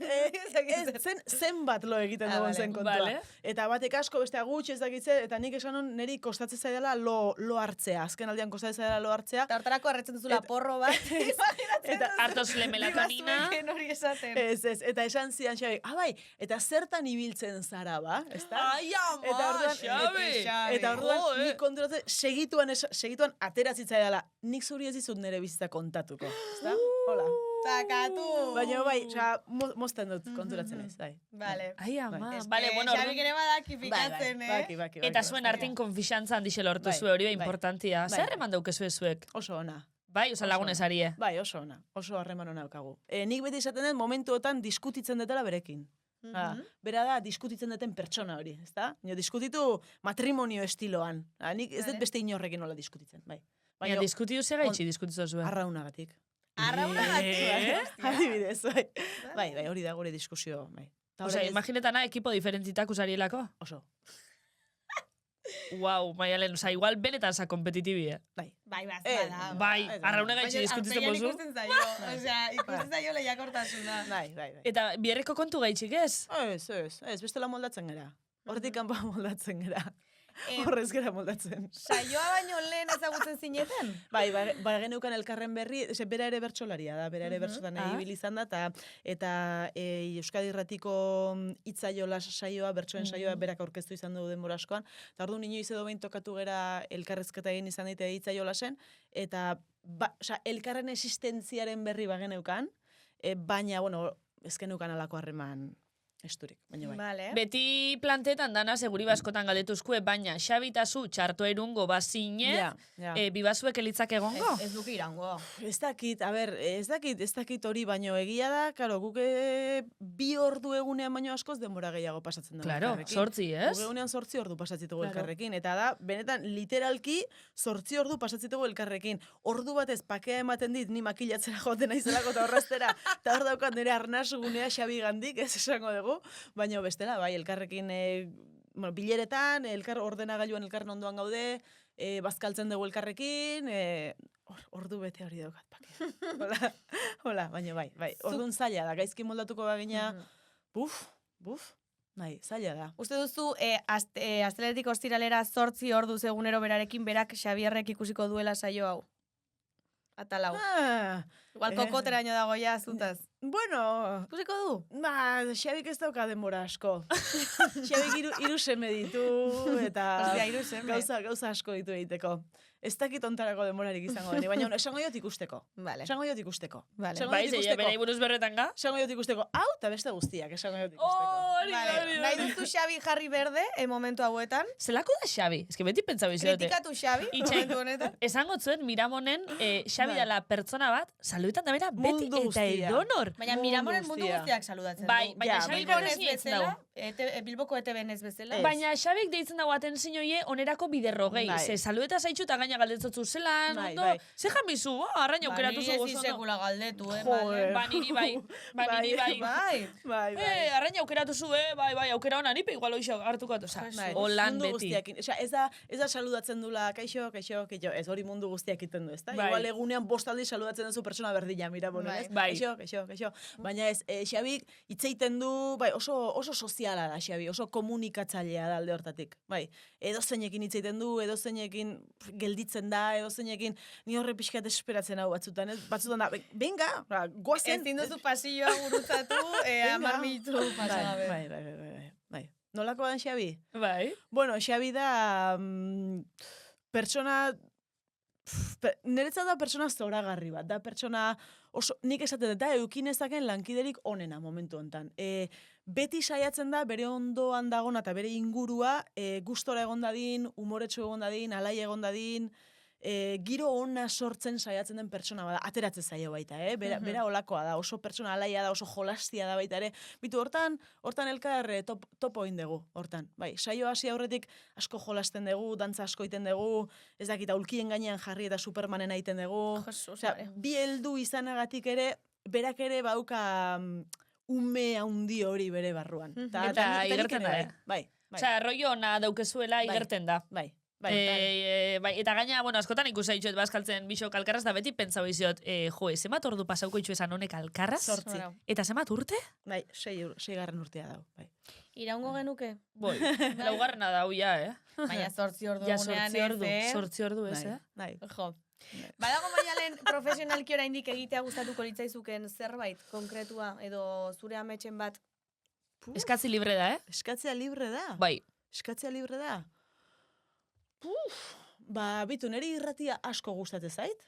B: zenbat lo egiten
C: Ah,
B: dugun
C: vale.
B: zen kontua.
A: Vale.
B: Eta batek asko, bestea gutxi ezakitzer, eta nik esan hon, niri kostatzen zaidala lo hartzea. Azken aldean kostatzen zaidala lo hartzea.
C: Eta hortarako erretzen duzula porro bat.
B: Eta
A: Hartos le melatonina.
C: Bibazueken hori esaten.
B: Ez, eta esan zidan Xabi, bai, eta zertan ibiltzen zara, ba? Ezta?
A: Ai, ama,
B: Eta orduan,
A: Xabi.
B: Eta orduan,
A: Jo,
B: nik konturatzen, segituan ateratzitza dela, nik zuri ez dizut nire bizitza kontatuko. Ezta? Hola.
C: Zakatu.
B: Baina bai, mozten dut konturatzen ez, bai.
C: Vale.
A: Ai, ama.
C: Es
A: Vale,
C: que
A: bueno,
C: Xabik ere badaki pikatzen,
B: Baki.
A: eta zuen artin konfixantza handixe lortu
B: Bai,
A: zue, hori
B: bai.
A: importantia.
B: Bai.
A: Zer eman daukezue zuek?
B: Oso ona.
A: Bai, oza lagunez arie.
B: Bai, oso ona. Oso harreman ona daukagu. Nik beti esaten dut momentuotan diskutitzen dutela berekin. Bera da, diskutitzen duten pertsona hori, ezta? Nio, diskutitu matrimonio estiloan. Nik ez dut beste inorrekin nola diskutitzen, bai.
A: Baina diskutiu ze gaitxi diskutizu zuen.
B: Arraunagatik.
C: Arraunagatik.
B: Adibidez, bai. Bai, hori da gure diskusio, bai. Ta
A: Osa,
B: orain ez-
A: imaginetana ekipo diferentitak usarielako?
B: Oso,
A: Wow, maialen, osa, igual benetan za kompetitibie.
B: bai.
C: Bai,
B: bada.
A: Bai,
B: ez,
A: arrauna gaitxi diskutitzen
C: aurpegian
A: bozu.
C: ikusten zaio, osea, ikusten zaio lehiakortasuna.
B: Bai.
A: Eta bierreko kontu gaitxik ez?
B: Ez, bestela moldatzen gara. Hortik kanpo moldatzen gara. Horrez gara moldatzen.
C: Saioa baino lehen ezagutzen zineten?
B: Bai, geneukan elkarren berri, bera ere bertsolaria da, bera ere bertsotan ibili izan da, eta Euskadi Irratiko hitzaiola saioa, bertsoen saioa, berak aurkeztu izan dugu denbora askoan, eta orduan inoiz edo behin tokatu gera elkarrezketa egin izan daite hitzaiola zen, eta elkarren existentziaren berri bageneukan, baina, bueno, ez geneukan alako harreman esturik, baina bai.
C: Vale.
A: Beti plantetan dana seguri baskotan galdetuzkue, baina xabitazu txarto erungo bazine,
B: Ja.
A: bibazuek elitzak egongo?
C: Ez duk irango.
B: Ez dakit, ez dakit hori, baino egia da, karo, guk 2 ordu egunean baino askoz denbora gehiago pasatzen dugu
A: Claro,
B: elkarrekin.
A: 8, ez?
B: Guk egunean 8 ordu pasatzitugu
A: Claro.
B: elkarrekin, eta da, benetan, literalki 8 ordu pasatzitugu elkarrekin. Ordu batez pakea ematen dit, ni makilatzera joaten naizelako eta horreztera, eta hor daukat nire arnaz gunea Xabi gandik, ez esango dugu, baina bestela, bai, elkarrekin bileretan, ordenagailuan elkarren ondoan gaude, bazkaltzen dugu elkarrekin, ordu bete hori daukat pakea. Hola, baina bai. Orduan zaila da, gaizki moldatuko bagina, buf, Bai, zaila da.
C: Uste duzu, asteletik ostiralera 8 orduz egunero berarekin berak Xabierrek ikusiko duela saio hau? Atalau. Igual kokoteraino dago ja, zutaz.
B: Bueno,
C: Ikusiko du?
B: Xabik ez dauka denbora asko. Xabik hiru seme ditu, eta
C: Ostia, 3 seme.
B: gauza asko ditu egiteko. Ez dakit ontarako denborarik izango deni, baina esango jot ikusteko.
C: Vale.
B: Esango jot ikusteko.
C: Vale.
B: Esango
A: Bai,
B: jot
A: zeia
B: ikusteko.
A: bere buruz berretan ga.
B: Esango jot ikusteko. Hau, eta beste guztiak, esango jot ikusteko.
C: Vale. Nahi duzu Xabi jarri berde, momentu hauetan?
A: Zelako da Xabi? Ez que beti pentsa bizote.
C: Kritikatu Xabi,
A: Itxain.
C: momentu honetan?
A: Esango zuen Miramonen Xabi
B: Bai.
A: dela pertsona bat, saluetan da bera beti
B: Mundu
A: eta
B: guztia.
A: edonor.
C: Baina
B: Mundu
C: Miramonen mundu
B: guztia.
C: guztiak saludatzen
A: Bai,
C: du.
A: baina
B: Ja,
A: Xabik
C: Bilbon ez
A: berrez nietzen
C: bezala,
A: dago.
C: Bilboko ETB ez bezala.
A: Baina Xabik deitzen dago atentzio hie onerako biderrogei.
B: Bai.
A: Ze salueta zaitxu eta gaina galdetzotzu zelan,
B: Bai,
A: ondo.
B: bai.
A: Ze jamizu, arraina aukeratu zu
C: Ba,
A: oso
C: niri
A: ondo.
C: sekula galdetu,
B: Joder.
A: Ba, niri bai. Ba, niri bai.
C: Bai.
B: Bai.
A: Arraina aukeratu zu, bai, aukera hona, nipe igual hoxe hartuko. Osa,
B: Bai,
A: holan
B: mundu
A: beti.
B: guztiakin. Osea, ez da saludatzen dula, kaixo, ez hori mundu guztiak iten du, ezta?
A: Bai.
B: Igual egunean 5 aldiz saludatzen duzu pertsona berdina, mira, bueno,
C: Bai.
B: ez?
A: Bai.
B: Kaixo. Baina ez, Xabik hitzeiten du, bai, oso soziala da Xabi, oso komunikatzailea da alde hortatik. Bai, edozeinekin hitzeiten du, edozeinekin gelditzen da, edozeinekin ni horre pixkat esperatzen hau batzutan, ez? Batzutan da, venga, goazen.
C: Ezin duzu pasilloa gurutzatu, 10 minutu pasa gabe.
B: Bai. Nolako da Xabi?
A: Bai.
B: Bueno, Xabi da pertsona niretzat da pertsona zoragarri bat, da pertsona oso, nik esaten dut, da eukin ezaken lankiderik onena momentu hontan. Beti saiatzen da bere ondoan dagona eta bere ingurua gustora egon dadin, umoretsu egon dadin, alai egon dadin, giro ona sortzen saiatzen den pertsona bada, ateratzen zaio baita, bera olakoa da, oso pertsona alaia da, oso jolastia da baita ere. Bitu, hortan elkar topo egin dugu, hortan. Bai, saio hasi aurretik asko jolasten dugu, dantza asko egiten dugu, ez dakit aulkien gainean jarri eta Supermanen egiten dugu.
C: Jesus, Maria.
B: Bi heldu izanagatik ere, berak ere bauka ume handi hori bere barruan.
A: Eta
B: nik
A: igertzen
B: ere
A: da,
B: bai.
A: Osea, rollo ona daukezuela igerten da.
B: Bai.
A: Bai, eta gaina, bueno, askotan ikusi ditut bazkaltzen bisok alkarraz, da beti pentsa biziot, zemat ordu pasauko itxu esan honek alkarraz?
B: 8.
A: Eta zemat urte?
B: Bai, 6 urtea dau, bai.
C: Iraungo genuke?
A: Boi, laugarrena da huia,
C: Baina 8 ordu
A: Ja,
C: egunean
A: sortzi ordu ez,
B: Bai.
C: Jo. Badago maialen profesionalki oraindik egitea gustatuko litzaizuken zerbait konkretua edo zure ametsen bat?
A: Eskatzi libre da,
B: Eskatzea libre da?
A: Bai.
B: Eskatzea libre da? Bitu, niri irratia asko gustatzen zait,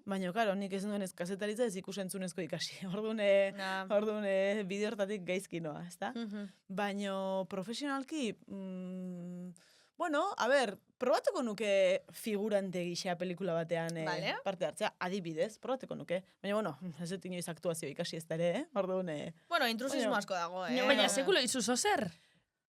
B: baina, karo, nik ez nuen kazetaritza ez ikusentzunezko ikasi. Orduan, bide hortatik gaizki noa, ezta? Baina, profesionalki, bueno, a ber, probatuko nuke figurante gisa pelikula batean parte hartzea, adibidez, probatuko nuke. Baina, bueno, ez dut inoiz aktuazio ikasi ez da ere, Orduan,
C: Bueno, intrusismo asko dago,
A: Baina, sekulo izuzo zer?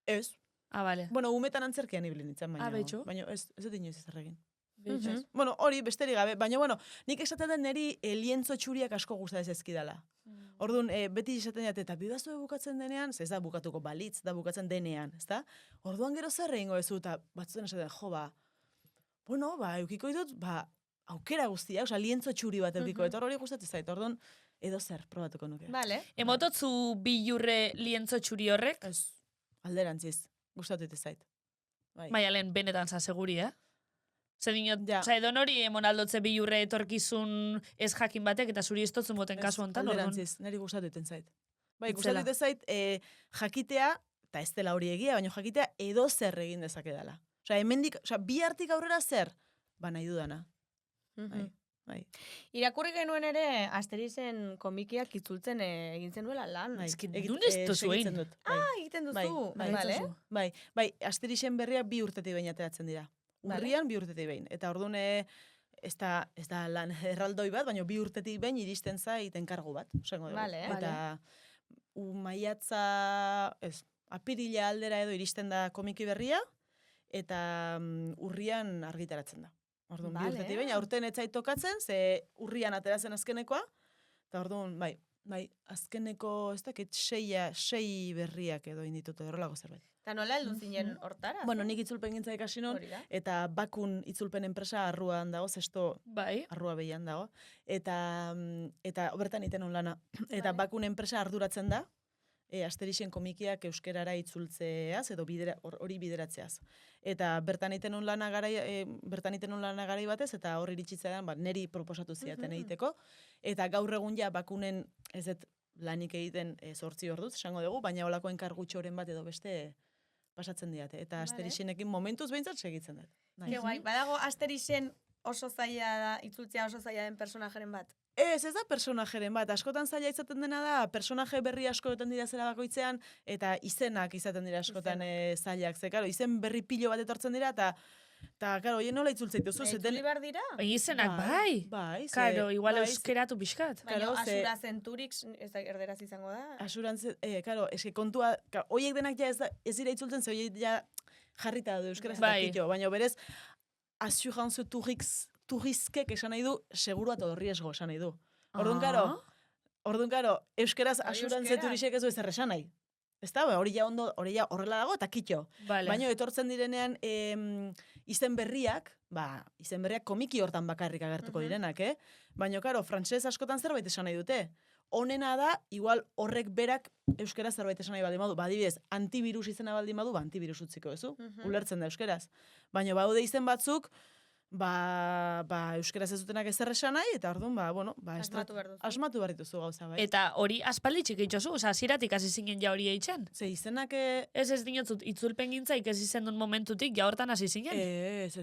B: ez.
A: Ah, bale.
B: Bueno, umetan antzerkian ibili nintzen,
A: betxo.
B: baina ez dut inoiz ez egin.
A: Betxo.
B: Bueno, hori besterik gabe, baina bueno, nik esaten den niri lientzo txuriak asko gusta ez ezkidala. Orduan, beti esaten dut, eta bidazu bukatzen denean, ez da bukatuko balitz, da bukatzen denean, ezta? Orduan gero zer egingo ez eta batzuten esaten, bueno, eukiko ditut, aukera guztia, osea, lientzo txuri bat eukiko, eta hori gustatzen zait, orduan, edo zer, probatuko nuke.
C: Vale.
A: Emototzu bilurre lientzo txuri horrek?
B: Ez, alderantziz, gustatu zait.
A: Maialen benetan za seguri, Zer dinot,
B: Ja.
A: edo nori emon aldotze bilurre etorkizun ez jakin batek, eta zuri ez totzen moten kasu hontan, orduan.
B: Alderantziz, niri gustatu zait. Bai,
A: Itzela.
B: gustatu zait, jakitea, eta ez dela hori egia, baina jakitea edo zer egin dezake dela. Osea, hemendik, bi hartik aurrera zer? Nahi dudana. Bai.
C: Irakurri genuen ere Asterixen komikiak itzultzen egin zenuela lan.
A: Eski, nun ez tozu egin?
B: Segitzen dut.
C: Egiten duzu.
B: Bai.
C: Vale.
B: Bai, Asterixen berriak 2 urtetik behin ateratzen dira. Urrian 2 urtetik behin. Eta orduan ez da lan erraldoi bat, baina 2 urtetik behin iristen zait enkargu bat.
C: Vale.
B: Eta maiatza, apirila aldera edo iristen da komiki berria, eta urrian argitaratzen da. Orduan, 2 urtetik behin, aurten ez zait tokatzen, ze urrian ateratzen azkenekoa, eta orduan, bai, azkeneko, ez dakit, 6 berriak edo inditut edo horrelako zerbait.
C: Eta nola heldu zinen hortara?
B: Bueno, nik itzulpen gintza ikasi non,
C: Hori da.
B: eta bakun itzulpen enpresa arruan dago, zesto
A: Bai.
B: arrua behian dago, eta bertan iten lana. Eta bakun enpresa arduratzen da, Asterixen komikiak euskerara itzultzeaz edo hori bideratzeaz. Eta bertan iten un lana garai batez eta hor iritsitzen neri proposatu ziaten egiteko eta gaur egun ja bakunen ez dut lanik egiten 8 orduz, esango dugu, baina holako enkargutxoren bat edo beste pasatzen diate eta Asterixenekin momentuz behintzat segitzen dut.
C: Ke guai, badago Asterixen oso zaila da, itzultzea oso zaila den personajeren bat.
B: Ez da personajeren bat. Askotan zaila izaten dena da, personaje berri askotan dira zera bakoitzean, eta izenak izaten dira askotan zailak. Ze, karo, izen berri pilo bat etortzen dira, eta karo, hien nola itzultzeit duzu.
C: Itzuli behar dira?
A: Izenak, bai.
B: Bai,
A: Karo, igual euskeratu pixkat.
C: Baina Asura Zenturix, ez da erderaz izango da?
B: Asurantz, karo, eske kontua, hoiek denak ja ez dira itzultzen, ze hoiek ja jarrita da euskaraz eta kito. Baina berez, Assurance Turizkek esan nahi du, seguru eta riesgo esan nahi du. Orduan, karo, euskeraz Assurance Turizek ez du ezer esan nahi. Ez da, hori ja horrela dago eta kitxo. Baina etortzen direnean izen berriak komiki hortan bakarrik agertuko direnak, Baina, karo, frantses askotan zerbait esan nahi dute. Honena da, igual horrek berak euskaraz zerbait esan nahi baldin badu. Badibidez, antivirus izena baldin badu, antivirus utziko, ezu? Ulertzen da euskaraz. Baina, baude izen batzuk, euskaraz ez dutenak ezer esan nahi, eta orduan, asmatu behar dituzu gauza, bai.
A: Eta hori aspaldi txik itxozu, hasieratik hasi zingen ja hori eitzen.
B: Ze izenak...
A: Ez dinotzut, itzulpen gintzaik ez izen duen momentutik, ja hortan hasi zingen.
B: Ez.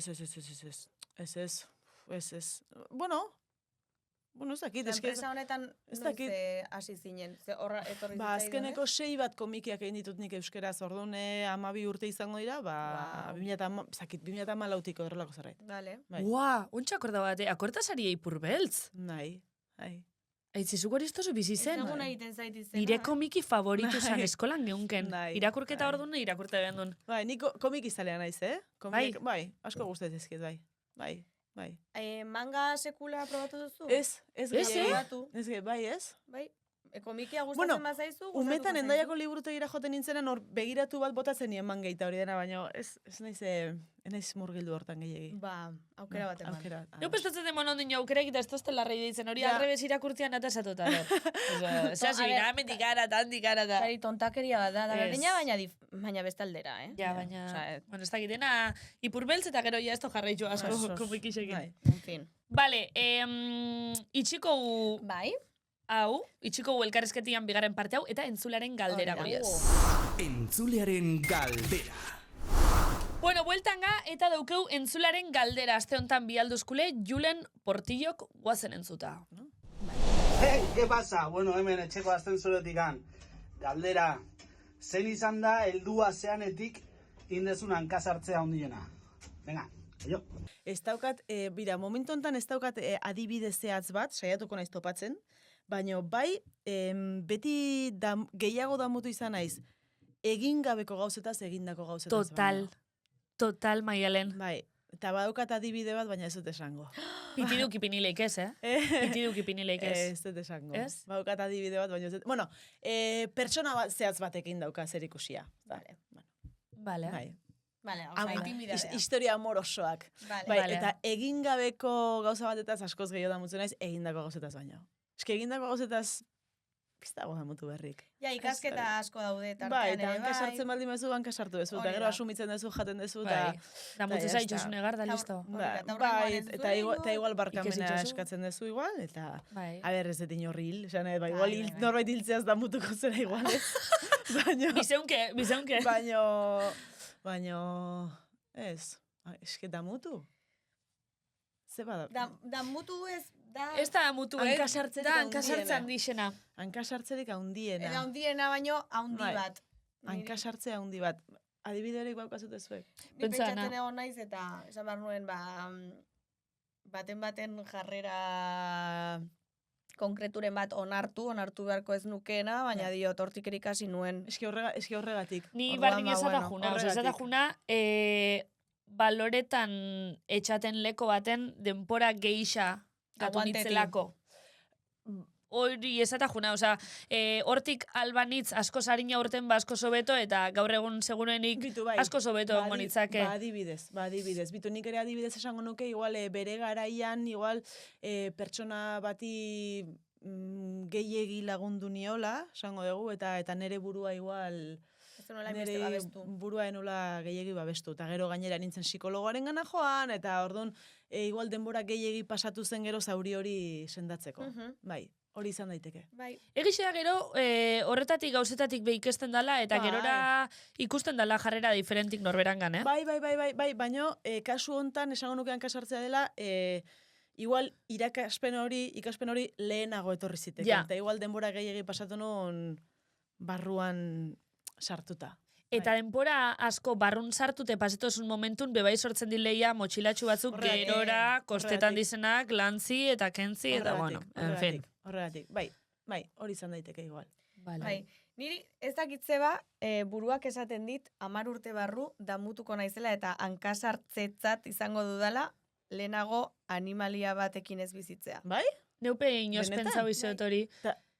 B: Bueno, ez dakit.
C: Enpresa honetan noiz hasi zinen?
B: Azkeneko 6 bat komikiak egin ditut nik euskeraz, orduan 12 urte izango dira, 2014ko errelako zerbait.
C: Vale.
A: Ua, untxak orda bat, akortasari Ipurbeltz.
B: Nahi.
A: Aitzizuk hori iztozu bizi zen.
C: Ezagun egiten zaitizena.
A: Nire komiki favoritu zan eskolan geunken. Irakurketa orduan, irakurte behar duen.
B: Bai, nik komiki zalea naiz, Bai, asko guztet ezkiet, bai.
C: Manga sekula probatu duzu?
B: Ez
C: probatu.
B: Bai, ez?
C: Bai, komikia gustatzen bazaizu?
B: Umetan endaiako liburutegira joten nintzenan hor begiratu bat botatzen nien mangeita hori dena, baina ez naiz murgildu hortan gehiagi.
C: Aukera bat eman.
A: Jo pestatzen demon ondin aukera egita ez tozten larrei ditzen hori alrebez irakurtian atasatuta. Zasi, amendik gara, tandik gara da.
C: Zari, tontakeria bat da berdina, baina bestaldera,
A: Ja, baina, bueno, ez dakitena, Ipurbeltz eta gero ja ez to jarraitu asko komikixekin.
C: En fin.
A: Vale, itxiko
C: Bai.
A: Hau, itxiko elkarrezketian bigarren parte hau, eta entzularen galdera goiaz.
D: Entzulearen galdera.
A: Bueno, bueltan ga, eta daukeu entzularen galdera. Aste honetan bialduzkule, Julen Portillok guazen entzuta.
E: Hey, ¿qué pasa? Bueno, hemen etxeko ascensoretikan. Galdera, zein izan da heldua zeanetik indezun hankasartzea handiena? Venga, jo.
B: Ez daukat, momentu honetan ez daukat adibide zehatz bat, saiatuko naiz topatzen, baina bai, beti gehiago damutu izan naiz, egin gabeko gauzetaz, egindako gauzetaz.
A: Total, Maialen.
B: Bai, eta badaukat adibide bat, baina ez dut esango.
A: Pitiduk ipinileik ez, Pitiduk ipinileik ez.
B: Ez dut esango. Ez? Badaukat adibide bat, baina ez dut. Bueno, pertsona zehatz batekin dauka zer ikusia.
A: Vale.
C: Vale,
B: intimidadea. Historia amorosoak.
C: Vale.
B: Eta egin gabeko gauza batetaz askoz gehiago damutzen naiz, egindako gauzetaz baina. Eske egindako gauzetaz piztago damutu berrik.
C: Ja, ikasketa asko daude, tartean
B: bai,
C: ere, bai.
B: Eta hankasartzen baldin bezu, hankasartu bezu. Eta gero asumitzen duzu, jaten duzu.
A: Damutze zaitxosun egar da, listo.
B: Bai, eta igual barkamena eskatzen duzu igual, eta a ber, ez dut inorri hil, esan bai, igual norbait hiltzeaz damutuko zera igual, ez?
A: Bizeunke.
B: Baina, ez, eske damutu? Ze bada?
C: Damutu ez, da...
A: Ez da damutu, hankasartzen handixena.
B: Hankasartzerik handiena.
C: Eta handiena baino handi bat.
B: Hankasartzea handi bat. Adibide horiek baukazute zuek.
C: Ni pentsatzen egon naiz eta esan behar nuen, baten jarrera konkreturen bat onartu beharko ez nukeena, baina diot hortik erikasi nuen.
B: Eski horregatik.
A: Ni bardin ezata juna, baloretan etxaten leko baten denpora geixa gatu nitzelako. hori esata juna, osea, hortik albanitz asko sarina urten asko sobeto, eta gaur egun segurenik
B: Bitu, bai.
A: asko sobeto monitzake.
B: Adibidez. Bitu, nik ere adibidez esango nuke, igual, bere garaian, igual, pertsona bati gehiegi lagundu niola, esango dugu, eta nere burua igual...
C: Nere
B: burua enola gehiegi babestu. Eta gero gainera nintzen psikologoaren gana joan, eta orduan igual denbora gehiegi pasatu zen gero zauri hori sendatzeko. Bai, hori izan daiteke.
C: Bai.
A: Egixea gero, horretatik gauzetatik ikesten dala, eta
B: Bai.
A: gerora ikusten dala jarrera diferentik norberangan,
B: Bai, baina kasu hontan esango nukean kasartzea dela, igual ikaspen hori lehenago etorri ziteke.
A: Ja.
B: Eta igual denbora gehiegi pasatu nun barruan sartuta.
A: Eta denbora asko barrun sartute pasetozun momentun, bebai sortzen dileia motxilatxu batzuk
B: Horregatik.
A: gerora, kostetan
B: Horregatik.
A: dizenak, lantzi eta kentzi, eta bueno, en fin.
B: Horregatik. Bai, hori izan daiteke igual.
C: Bai, niri ez dakitze ba, buruak esaten dit, 10 urte barru damutuko naizela eta hankasartzetzat izango dudala, lehenago animalia batekin ez bizitzea.
B: Bai?
A: Neupe inoz
B: Benetan?
A: pentsau izot hori.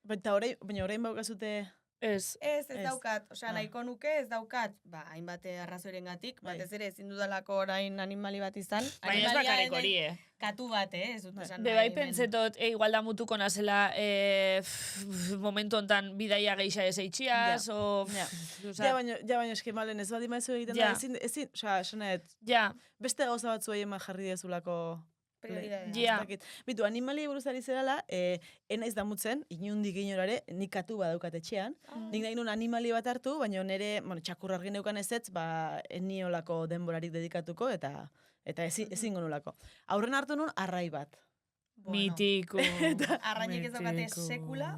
B: Baina orain baukazute...
A: Ez.
C: Ez
B: Ez.
C: daukat, osea, nahiko nuke ez daukat, hainbat arrazoirengatik,
B: Bai.
C: batez ere ezin dudalako orain animali bat izan.
A: Baina ez bakarrik hori,
C: Katu bat, ez dut esan
A: Bebai
C: nahi,
A: pentsetot, igual da mutuko nazela momentu hontan bidaia geixa ez eitxiaz, o...
B: Ja.
A: Osea,
B: Ja, baina eski malen ez badi maizu egiten
A: Ja.
B: da, ezin, osea, esanet,
A: ja,
B: beste gauza batzu eman jarri dezulako...
C: Prioridadea.
A: Ja.
B: Ez dakit. Bitu, animali buruz ari zerala, enaiz damutzen, inundik inorare, nik katu badaukat etxean. Nik nahi nun animali bat hartu, baina nire, txakur argi neukan ezetz, eniolako denborarik dedikatuko, eta ezingo nolako. Aurren hartu nun arrai bat.
A: mitiko.
C: Arrainek ez daukate
A: mitiko.
C: sekula,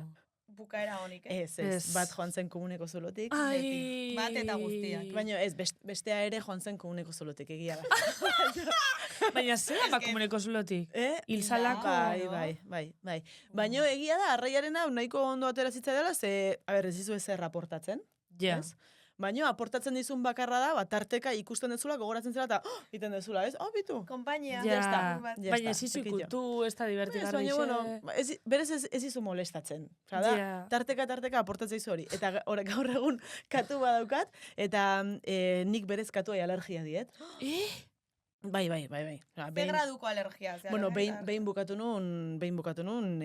C: bukaera honik,
B: Ez,
A: Ez.
B: bat joan zen komuneko zulotik.
A: Ai.
C: Bat eta guztiak.
B: Baina ez, bestea ere joan zen komuneko zulotik, egia da.
A: Baina zela bakomuneko zulotik. Hil zalako.
B: Bai. Baina egia da, arraiaren hau nahiko ondo atera zitzaidala, ez dizu ezer raportatzen.
A: Ja.
B: Ez? Baina aportatzen dizun bakarra da, tarteka ikusten dezula, gogoratzen zela, eta iten dezula, ez? Bitu.
C: Kompainia.
A: Ja,
B: está, ya
A: baina
B: está,
A: ez izu
B: pekillo.
A: ikutu, ez da divertigarri
B: Baina, bueno, berez ez izu molestatzen. Osa da,
A: Ja.
B: tarteka aportatzen izu hori. Eta gaur egun katu badaukat, eta nik berez katuai alergia diet. Bai. Osea,
C: Ze graduko alergia?
B: Bueno, behin bukatu nun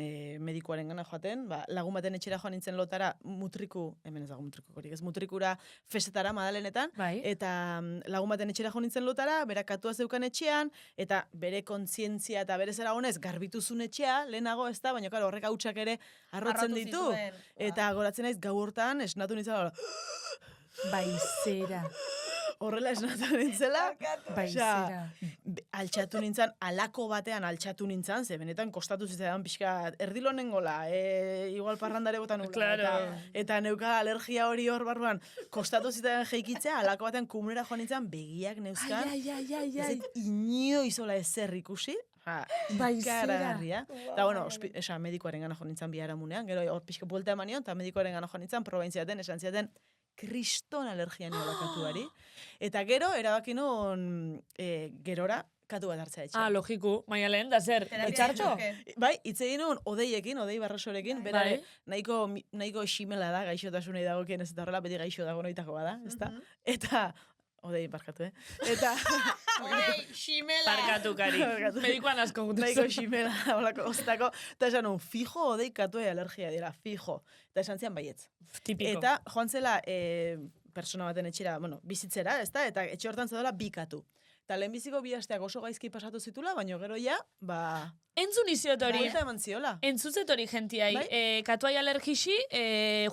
B: medikuaren gana joaten, lagun baten etxera joan nintzen lotara mutriku, hemen ez dago mutrikukorik, ez mutrikura festetara Madalenetan,
A: Bai.
B: eta lagun baten etxera joan nintzen lotara, bera katua zeukan etxean, eta bere kontzientzia eta bere zera honez garbituzun etxea, lehenago ez da, baina claro, horrek hautsak ere arrotzen
C: Arrotu
B: ditu.
C: zituen.
B: Eta goratzen naiz gau hortan esnatu nintzela,
A: Baizera.
B: horrela esnatu nintzela,
A: Baizera.
B: altxatu nintzen, alako batean altxatu nintzen, ze benetan kostatu zitzaidan pixka, erdilonen gola, igual parrandare botan nula.
A: Claro.
B: Eta neuka alergia hori hor barruan, kostatu zitzaidan jeikitzea, alako batean kumulera joan nintzen, begiak neuzkan, ez dit inoiz ola ezer ikusi, ikaragarria. Eta, bueno, medikoaren gana joan nintzen biharamunean, gero hor pixka buelta eman nion, eta medikoaren gana joan nintzen, probain zidaten, esan zidaten, kriston alergia niola katuari. Eta gero, erabaki nun gerora katu bat hartzea etxean.
A: Logiku, baina lehen da zer, itxartxo?
B: Bai, hitz egin nun odeiekin, odei barrasorekin, bera
A: Bai.
B: nahiko ximela da, gaixotasunei dagokien ez eta horrela, beti gaixo dago noitako bada, ezta? Eta, odei barkatu, Eta...
C: Odei, ximela.
A: Barkatu, Kari.
B: Barkatu.
A: Medikoan asko gutu.
B: Nahiko ximela, holako oztako. Eta esan nun, fijo odei katuei alergia dira, fijo. Eta esan zian baietz.
A: Tipiko.
B: Eta joan zela persona baten etxera, bizitzera, ezta? Eta etxe hortan zedela bi katu. Eta lehenbiziko bi asteak oso gaizki pasatu zitula, baina gero ja,
A: Entzun iziot hori.
B: Baita eman ziola.
A: Entzuzet hori gentiai.
B: Bai.
A: Katuai alergixi,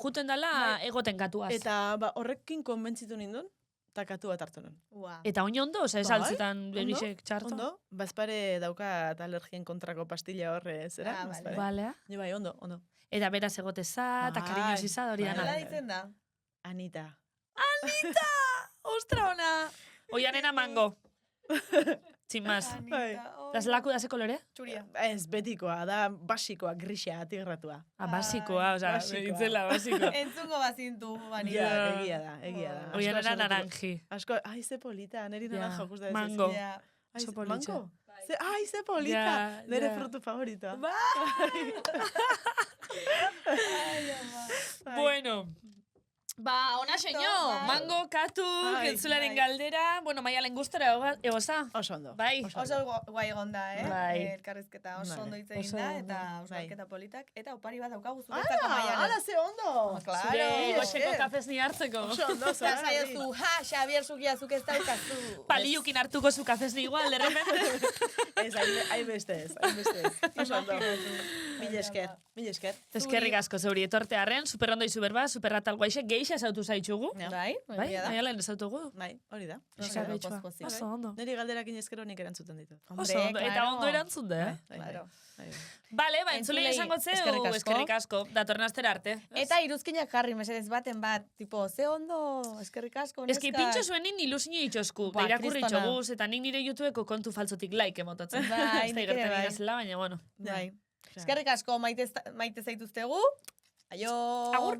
A: juten dala egoten katuaz.
B: Eta horrekin konbentzitu nindun, eta katu bat hartu nun.
A: Eta oin ondo, oza, esaltzetan
B: Bai,
A: begixek txarto.
B: Ondo, bazpare daukat alergien kontrako pastilla horre, zera?
C: Ah,
B: Bazpare.
A: Balea.
B: Ni bai, ondo.
A: Eta beraz egoteza, eta
B: Bai,
A: kariñoz izan hori
B: bai.
A: dana.
C: Nola ditzen da?
B: Anita.
A: Ostra ona! Oianena mango. Tximaz.
B: Bai.
A: Das laku da ze kolore?
C: Txuria.
B: Ez, betikoa, da basikoa, grisa, atigratua.
A: Basikoa, oza,
B: basikoa.
A: itzela, basikoa.
C: Entzungo bazintu, bani.
B: Ja, egia da. Asko
A: Oianena
B: haserretuko.
A: naranji.
B: Asko, ai, ze polita, neri naranja,
A: Ja,
B: justa ez.
A: mango.
C: Ja.
B: Ai,
A: oso politxe.
B: mango? Ze polita.
A: Ja,
B: Nere
A: ja.
B: frutu favoritoa.
A: Bueno. Ba, ona seño, mango, katu,
B: Ai,
A: entzularen
C: bai.
A: galdera, bueno, maialen gustora egoza.
B: Oso ondo.
A: Bai.
C: Oso guai egon da,
A: Bai.
C: Elkarrizketa oso
B: Vale.
C: ondo hitz egin
A: Oso
C: da,
A: ondo.
C: eta
B: Bai.
C: oskalketa politak. Eta opari bat daukagu zuretzako
B: Ala,
C: Maialen.
B: ze ondo.
C: Claro.
A: Zure goxeko
B: esker.
A: kafez ni hartzeko.
B: Oso ondo,
C: Eta
B: zara.
C: saiozu, Xabier Zugia, zuk ez daukazu.
A: Paliukin hartuko zu kafez ni igual, de repente.
B: Ez, hainbeste ez. Oso ondo. Mil esker.
A: Eskerrik asko zeuri etortearren, superrondo izu berba, superratal guaixe, geixa esautu zaitxugu.
C: Bai,
A: Bai,
C: egia da.
A: maialen esautugu.
B: Bai, hori da.
A: Esker
C: ondo,
A: gehitxua.
C: pozik,
A: Oso ondo.
B: Neri galderakin eskero nik erantzuten ditut.
A: Oso ondo. Eta
C: claro.
A: ondo erantzun da, eh?
B: Bai,
C: Claro.
B: bai.
A: Bale, ba, entzulei
C: Entzulei,
A: esango zeu,
C: eskerrik asko.
A: eskerrik asko. Datorren astera arte.
C: Eta iruzkinak jarri, mesedez baten bat, tipo, ze ondo, eskerrik asko,
A: Ez que pintxo zuen nik ilusio itxosku,
C: Ba,
A: irakurri
C: kristona.
A: itxoguz, eta nik nire YouTubeko kontu faltzotik like emototzen.
C: Bai,
A: Ez da
C: nik ere
A: igertan
C: bai.
A: irazela, baina bueno.
C: Bai. Eskerrik asko maite zaituztegu. Aio.
A: Agur.